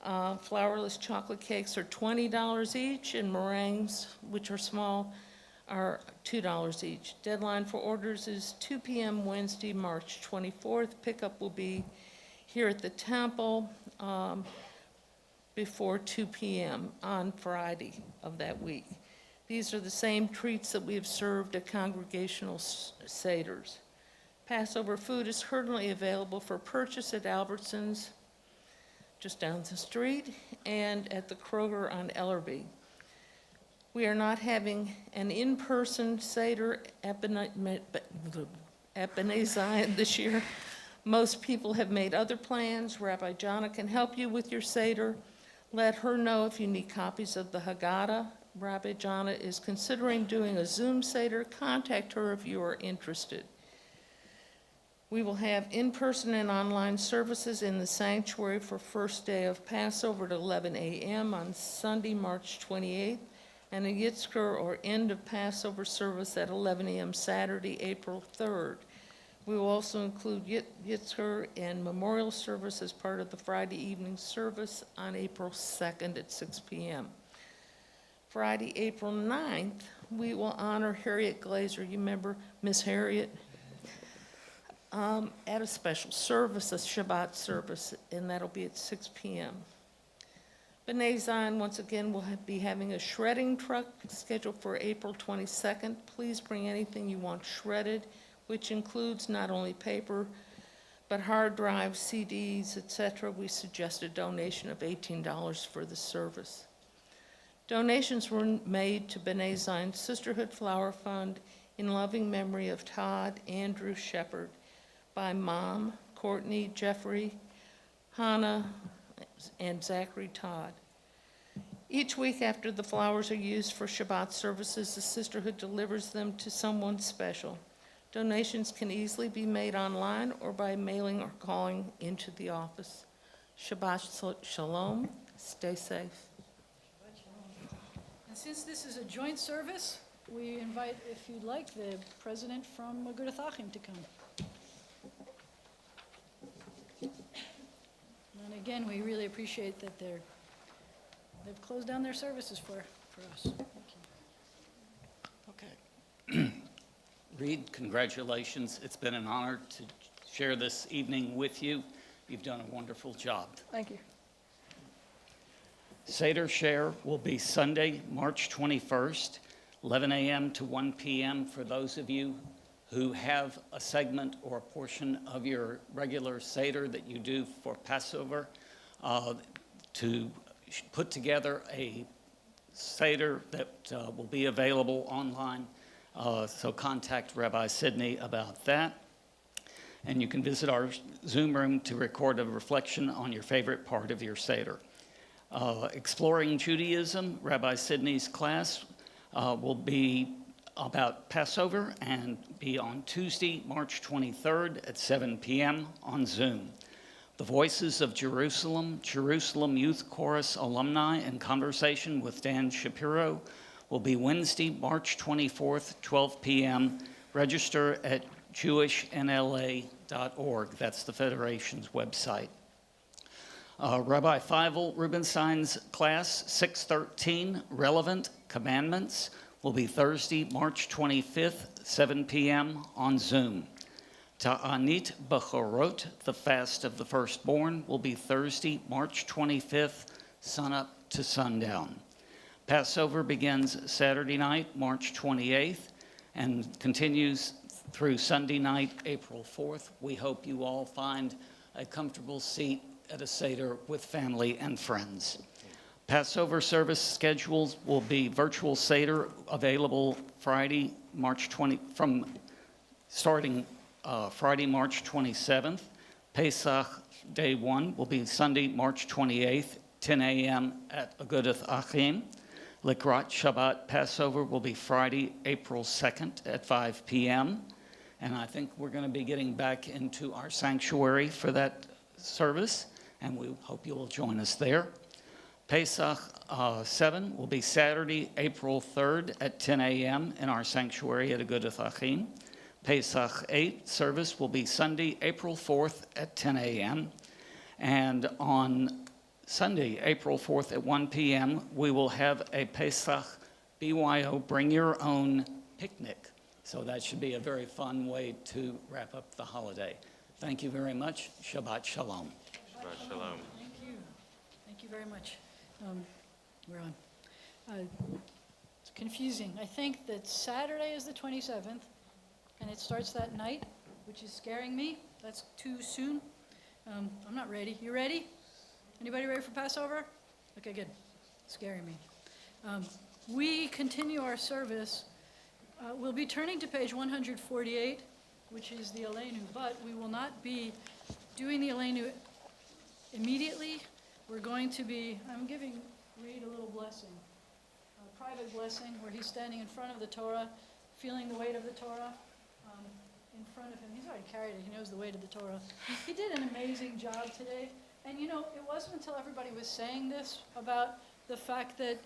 Flourless chocolate cakes are $20 each, and meringues, which are small, are $2 each. Deadline for orders is 2 p.m. Wednesday, March 24th. Pickup will be here at the temple before 2 p.m. on Friday of that week. These are the same treats that we have served at congregational seders. Passover food is currently available for purchase at Albertsons, just down the street, and at the Kroger on Ellerby. We are not having an in-person Seder at B'nai Zion this year. Most people have made other plans. Rabbi Jana can help you with your Seder. Let her know if you need copies of the Haggadah. Rabbi Jana is considering doing a Zoom Seder. Contact her if you are interested. We will have in-person and online services in the sanctuary for first day of Passover at 11 a.m. on Sunday, March 28th, and a Yitzchar or end of Passover service at 11 a.m. Saturday, April 3rd. We will also include Yitzchar and memorial service as part of the Friday evening service on April 2nd at 6 p.m. Friday, April 9th, we will honor Harriet Glazer. You remember Miss Harriet? At a special service, a Shabbat service, and that'll be at 6 p.m. B'nai Zion, once again, will be having a shredding truck scheduled for April 22nd. Please bring anything you want shredded, which includes not only paper, but hard drives, CDs, etc. We suggest a donation of $18 for the service. Donations were made to B'nai Zion Sisterhood Flower Fund in loving memory of Todd Andrew Shepard by Mom, Courtney, Jeffrey, Hannah, and Zachary Todd. Each week after the flowers are used for Shabbat services, the Sisterhood delivers them to someone special. Donations can easily be made online or by mailing or calling into the office. Shabbat Shalom. Stay safe. And since this is a joint service, we invite, if you'd like, the president from Agudath Achim to come. And again, we really appreciate that they've closed down their services for us. Thank you. Okay. Reed, congratulations. It's been an honor to share this evening with you. You've done a wonderful job. Thank you. Seder Share will be Sunday, March 21st, 11 a.m. to 1 p.m. for those of you who have a segment or a portion of your regular Seder that you do for Passover, to put together a Seder that will be available online. So contact Rabbi Sidney about that. And you can visit our Zoom room to record a reflection on your favorite part of your Seder. Exploring Judaism, Rabbi Sidney's class will be about Passover and be on Tuesday, March 23rd at 7 p.m. on Zoom. The Voices of Jerusalem, Jerusalem Youth Chorus alumni in conversation with Dan Shapiro will be Wednesday, March 24th, 12 p.m. Register at jewishnla.org. That's the Federation's website. Rabbi Feivel Rubenstein's class 613, Relevant Commandments, will be Thursday, March 25th, 7 p.m. on Zoom. Ta'anit Bechorot, the Fast of the Firstborn, will be Thursday, March 25th, sunup to sundown. Passover begins Saturday night, March 28th, and continues through Sunday night, April 4th. We hope you all find a comfortable seat at a Seder with family and friends. Passover service schedules will be virtual Seder available Friday, starting Friday, March 27th. Pesach Day 1 will be Sunday, March 28th, 10 a.m. at Agudath Achim. Likrat Shabbat Passover will be Friday, April 2nd at 5 p.m. And I think we're going to be getting back into our sanctuary for that service, and we hope you will join us there. Pesach 7 will be Saturday, April 3rd at 10 a.m. in our sanctuary at Agudath Achim. Pesach 8 service will be Sunday, April 4th at 10 a.m. And on Sunday, April 4th at 1 p.m., we will have a Pesach BYO Bring Your Own picnic. So that should be a very fun way to wrap up the holiday. Thank you very much. Shabbat Shalom. Shabbat Shalom. Thank you. Thank you very much. We're on. It's confusing. I think that Saturday is the 27th, and it starts that night, which is scaring me. That's too soon. I'm not ready. You ready? Anybody ready for Passover? Okay, good. Scaring me. We continue our service. We'll be turning to page 148, which is the Aleinu, but we will not be doing the Aleinu immediately. We're going to be, I'm giving Reed a little blessing, a private blessing where he's standing in front of the Torah, feeling the weight of the Torah in front of him. He's already carried it. He knows the weight of the Torah. He did an amazing job today. And you know, it wasn't until everybody was saying this about the fact that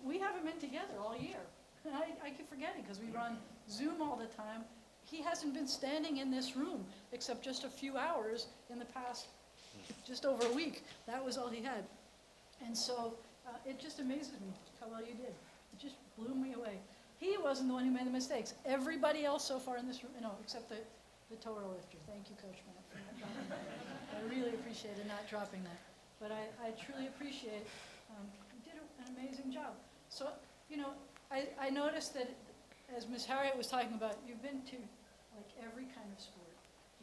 we haven't been together all year. And I keep forgetting because we run Zoom all the time. He hasn't been standing in this room except just a few hours in the past, just over a week. That was all he had. And so it just amazes me how well you did. It just blew me away. He wasn't the one who made the mistakes. Everybody else so far in this room, no, except the Torah lifter. Thank you, Coach Matt, for not dropping that. I really appreciated not dropping that. But I truly appreciate, you did an amazing job. So, you know, I noticed that as Ms. Harriet was talking about, you've been to like every kind of sport.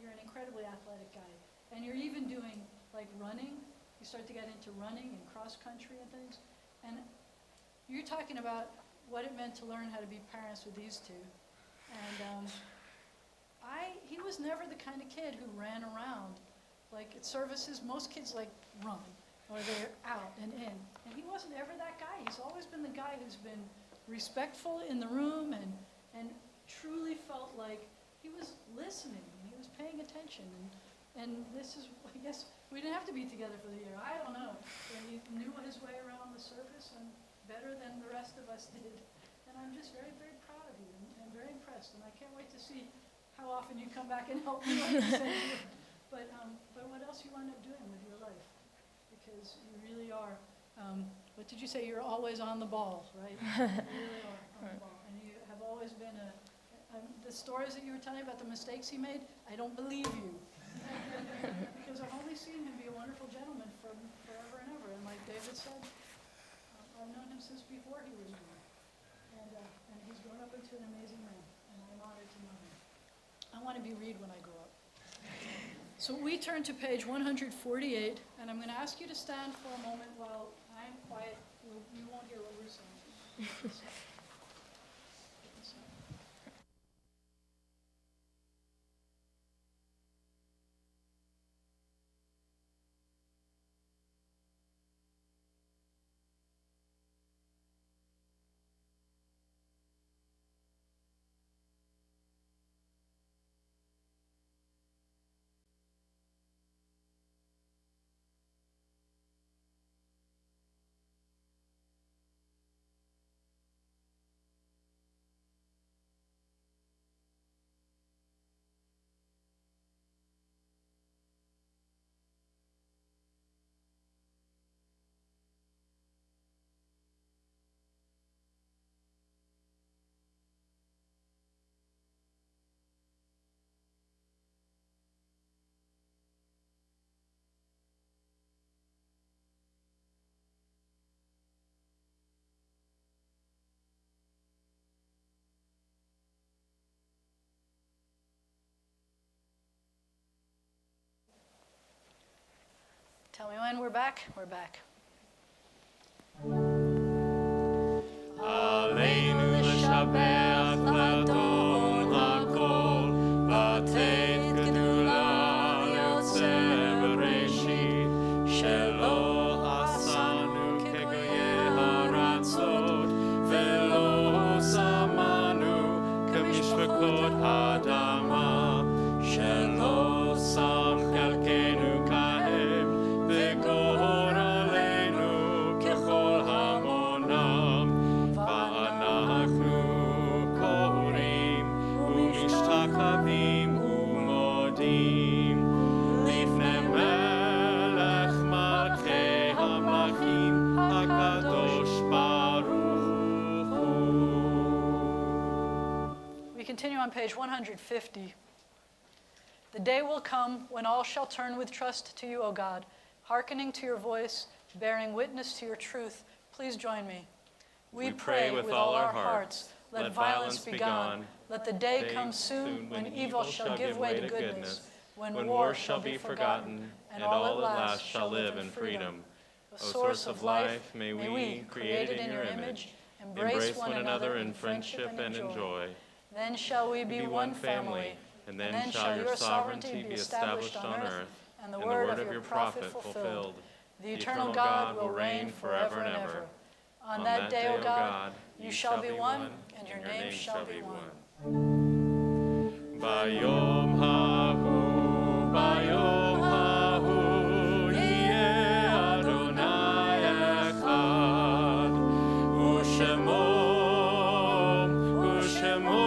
You're an incredibly athletic guy. And you're even doing like running. You start to get into running and cross country and things. And you're talking about what it meant to learn how to be parents with these two. And he was never the kind of kid who ran around. Like at services, most kids like run or they're out and in. And he wasn't ever that guy. He's always been the guy who's been respectful in the room and truly felt like he was listening and he was paying attention. And this is, I guess, we didn't have to be together for the year. I don't know. And he knew his way around the service and better than the rest of us did. And I'm just very, very proud of you and very impressed. And I can't wait to see how often you come back and help me like you said you. But what else you wind up doing with your life? Because you really are, what did you say? You're always on the ball, right? You really are on the ball. And you have always been the stories that you were telling about the mistakes he made, I don't believe you. Because I've only seen him be a wonderful gentleman from forever and ever. And like David said, I've known him since before he was born. And he's grown up into an amazing man. And I'm honored to know him. I want to be Reed when I grow up. So we turn to page 148, and I'm going to ask you to stand for a moment while I'm quiet. You won't hear what we're saying. Tell me when we're back. We're back. Aleinu l'shabeach l'adon hakol, v'teit gedula yotzeh bereshit, shelo asanu kegoye haratzot, velo samanu kemishpekot hadama, shelo sam chalkenu kahem, v'gor aleinu kechol hamonam, va'anachnu korim u'mishtachavim u'modim, lifnei melech malchei hamlachim hakadosh baruch hu. We continue on page 150. The day will come when all shall turn with trust to you, O God, hearkening to your voice, bearing witness to your truth. Please join me. We pray with all our hearts, let violence be gone. Let the day come soon when evil shall give way to goodness, when war shall be forgotten, and all at last shall live in freedom. O source of life, may we, created in your image, embrace one another in friendship and in joy. Then shall we be one family, and then shall your sovereignty be established on earth, and the word of your prophet fulfilled. The eternal God will reign forever and ever. On that day, O God, you shall be one, and your name shall be one. Bayom hahu, bayom hahu, yeh Adonai echad, u'shemo, u'shemo,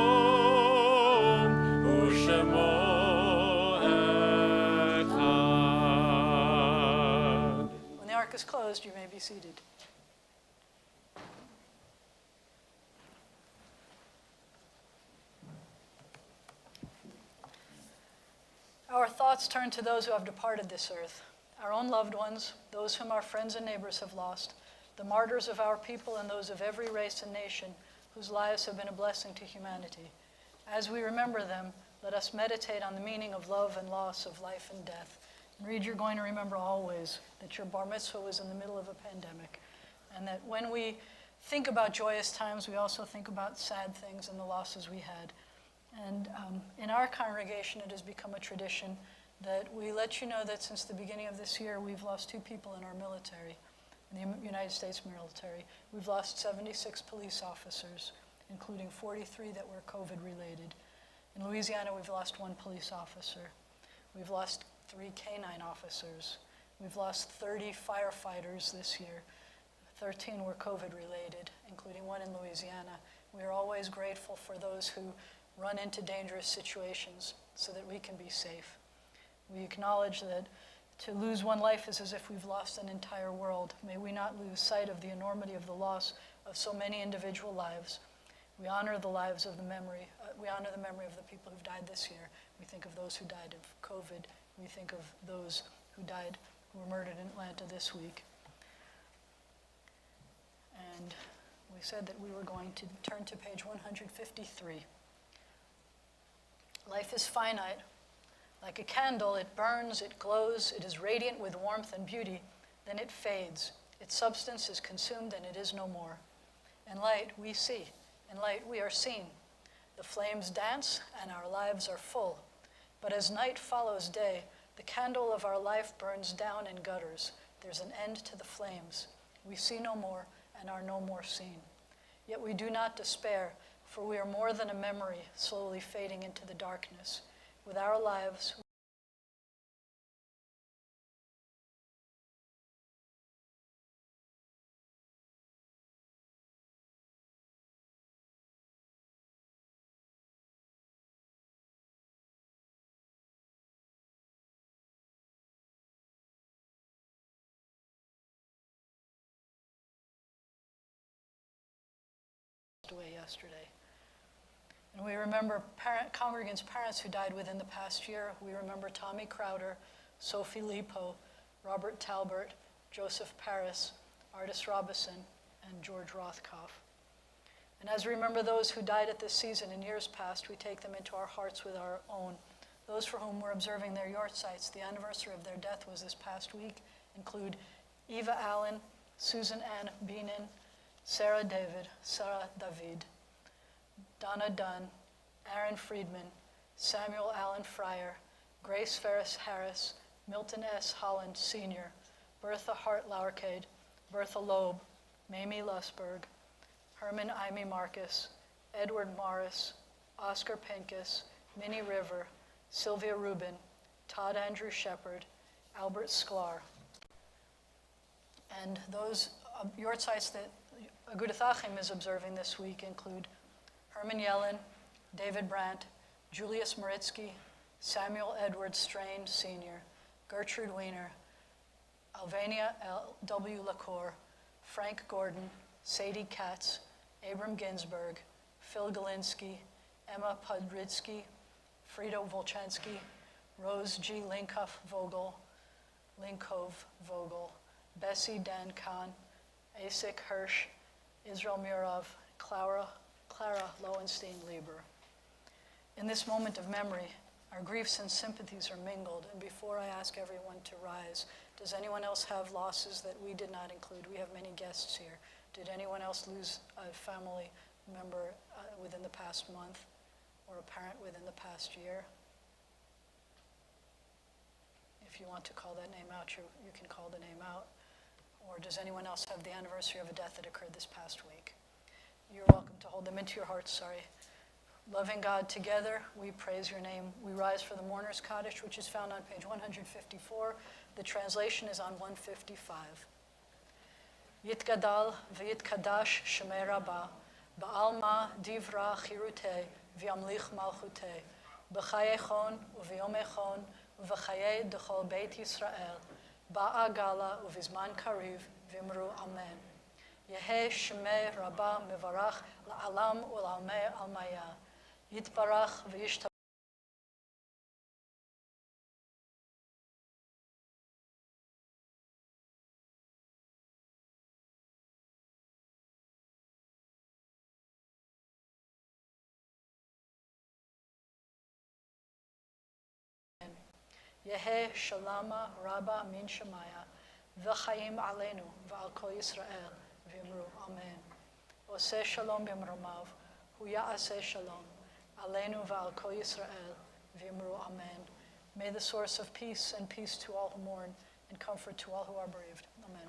u'shemo echad. When the ark is closed, you may be seated. Our thoughts turn to those who have departed this earth, our own loved ones, those whom our friends and neighbors have lost, the martyrs of our people and those of every race and nation whose lives have been a blessing to humanity. As we remember them, let us meditate on the meaning of love and loss, of life and death. And Reed, you're going to remember always that your bar mitzvah was in the middle of a pandemic, and that when we think about joyous times, we also think about sad things and the losses we had. And in our congregation, it has become a tradition that we let you know that since the beginning of this year, we've lost 2 people in our military, in the United States military. We've lost 76 police officers, including 43 that were COVID-related. In Louisiana, we've lost 1 police officer. We've lost 3 canine officers. We've lost 30 firefighters this year. 13 were COVID-related, including 1 in Louisiana. We are always grateful for those who run into dangerous situations so that we can be safe. We acknowledge that to lose 1 life is as if we've lost an entire world. May we not lose sight of the enormity of the loss of so many individual lives. We honor the lives of the memory. We honor the memory of the people who've died this year. We think of those who died of COVID. We think of those who died, who were murdered in Atlanta this week. And we said that we were going to turn to page 153. Life is finite. Like a candle, it burns, it glows, it is radiant with warmth and beauty. Then it fades. Its substance is consumed and it is no more. In light, we see. In light, we are seen. The flames dance and our lives are full. But as night follows day, the candle of our life burns down in gutters. There's an end to the flames. We see no more and are no more seen. Yet we do not despair, for we are more than a memory slowly fading into the darkness. With our lives, away yesterday. And we remember congregants' parents who died within the past year. We remember Tommy Crowder, Sophie Lipo, Robert Talbert, Joseph Paris, Artis Robison, and George Rothkopf. And as we remember those who died at this season in years past, we take them into our hearts with our own. Those for whom we're observing their yortzites, the anniversary of their death was this past week, include Eva Allen, Susan Ann Beenan, Sarah David, Sarah David, Donna Dunn, Aaron Friedman, Samuel Allen Fryer, Grace Ferris Harris, Milton S. Holland Sr., Bertha Hart Lauercade, Bertha Loeb, Mamie Lusberg, Herman Imy Marcus, Edward Morris, Oscar Pincus, Minnie River, Sylvia Rubin, Todd Andrew Shepard, Albert Sklar. And those yortzites that Agudath Achim is observing this week include Herman Yellen, David Brandt, Julius Maritsky, Samuel Edward Strain Sr., Gertrude Weiner, Alvania L. W. LaCour, Frank Gordon, Sadie Katz, Abram Ginsberg, Phil Galinsky, Emma Podridsky, Frida Volchansky, Rose G. Linkov Vogel, Bessie Dan Kahn, Asik Hirsch, Israel Murov, Clara Lowenstein Lieber. In this moment of memory, our griefs and sympathies are mingled, and before I ask everyone to rise, does anyone else have losses that we did not include? We have many guests here. Did anyone else lose a family member within the past month, or a parent within the past year? If you want to call that name out, you can call the name out. Or does anyone else have the anniversary of a death that occurred this past week? You're welcome to hold them into your hearts, Loving God, together, we praise your name. We rise for the mourner's Kaddish, which is found on page 154. The translation is on 155. Yitgadal v'yitkadash shemei Rabbah, ba'alma divra chirutei v'yamlich malchutei, b'chayei u'v'yomei u'v'chayei d'chol beit Yisrael, ba'a gala u'vizman kariv v'imru amen. Yehei shemei Rabbah mevarach la'alam u'l'almei almaya. Yitbarach v'yishtabach. Yehei shalama rabba min shemaya v'chaim aleinu v'al kol Yisrael v'imru amen. Oseh shalom b'mromav hu ya'aseh shalom aleinu v'al kol Yisrael v'imru amen. May the source of peace and peace to all who mourn and comfort to all who are bereaved. Amen.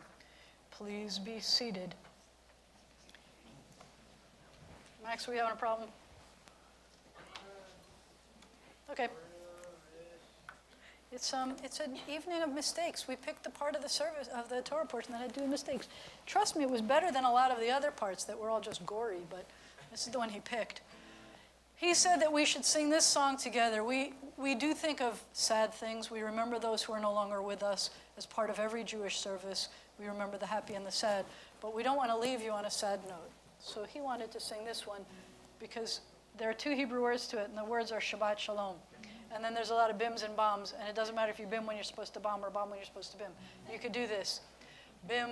Please be seated. Max, are we having a problem? Okay. It's an evening of mistakes. We picked the part of the service of the Torah portion that had to do with mistakes. Trust me, it was better than a lot of the other parts that were all just gory, but this is the one he picked. He said that we should sing this song together. We do think of sad things. We remember those who are no longer with us as part of every Jewish service. We remember the happy and the sad, but we don't want to leave you on a sad note. So he wanted to sing this one because there are two Hebrew words to it, and the words are Shabbat Shalom. And then there's a lot of bims and bombs, and it doesn't matter if you bim when you're supposed to bomb or bomb when you're supposed to bim. You could do this. Bim,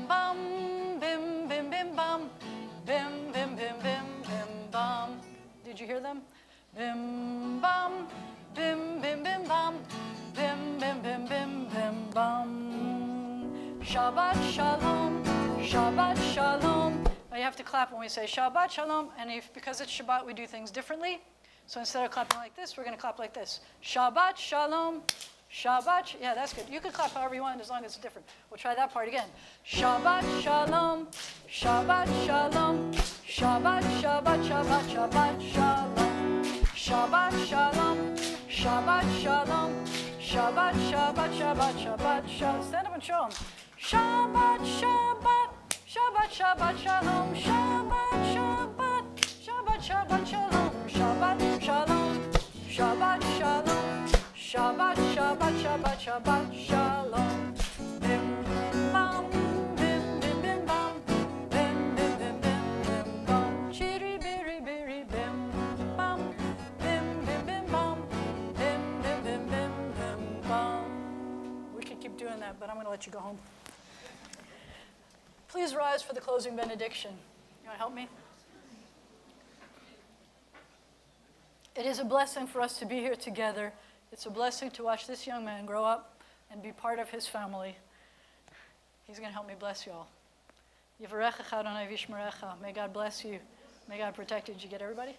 bam, bim, bim, bim, bam, bim, bim, bim, bim, bim, bam. Did you hear them? Bim, bam, bim, bim, bim, bam, bim, bim, bim, bim, bim, bam. Shabbat Shalom, Shabbat Shalom. Now you have to clap when we say Shabbat Shalom, and because it's Shabbat, we do things differently. So instead of clapping like this, we're going to clap like this. Shabbat Shalom, Shabbat, yeah, that's good. You can clap however you want as long as it's different. We'll try that part again. Shabbat Shalom, Shabbat Shalom, Shabbat, Shabbat, Shabbat, Shabbat Shalom. Shabbat Shalom, Shabbat Shalom, Shabbat, Shabbat, Shabbat, Shabbat Shalom. Stand up and show them. Shabbat, Shabbat, Shabbat, Shabbat Shalom, Shabbat, Shabbat, Shabbat, Shabbat Shalom, Shabbat Shalom, Shabbat Shalom, Shabbat, Shabbat, Shabbat, Shabbat Shalom. Bim, bam, bim, bim, bim, bam, bim, bim, bim, bim, bim, bam. Chiri, biri, biri, bim, bam, bim, bim, bim, bam, bim, bim, bim, bim, bim, bam. We could keep doing that, but I'm going to let you go home. Please rise for the closing benediction. You want to help me? It is a blessing for us to be here together. It's a blessing to watch this young man grow up and be part of his family. He's going to help me bless you all. Yivarechecha Adonai v'yishmerecha. May God bless you. May God protect you. Did you get everybody?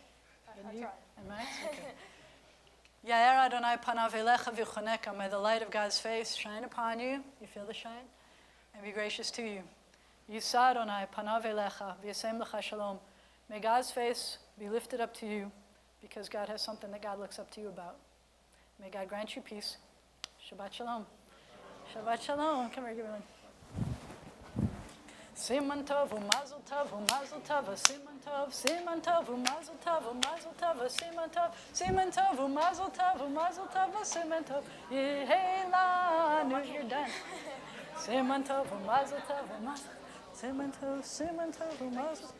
And you? And Max? Okay. Yair Adonai panav elecha v'choneka. May the light of God's face shine upon you. You feel the shine? And be gracious to you. Yisa Adonai panav elecha v'yasem lecha shalom. May God's face be lifted up to you because God has something that God looks up to you about. May God grant you peace. Shabbat shalom. Shabbat shalom. Come here, give me one. Siman tov u'mazel tov u'mazel tov siman tov u'mazel tov u'mazel tov siman tov u'mazel tov siman tov Yehei lanu. You're done. Siman tov u'mazel tov u'mazel siman tov u'mazel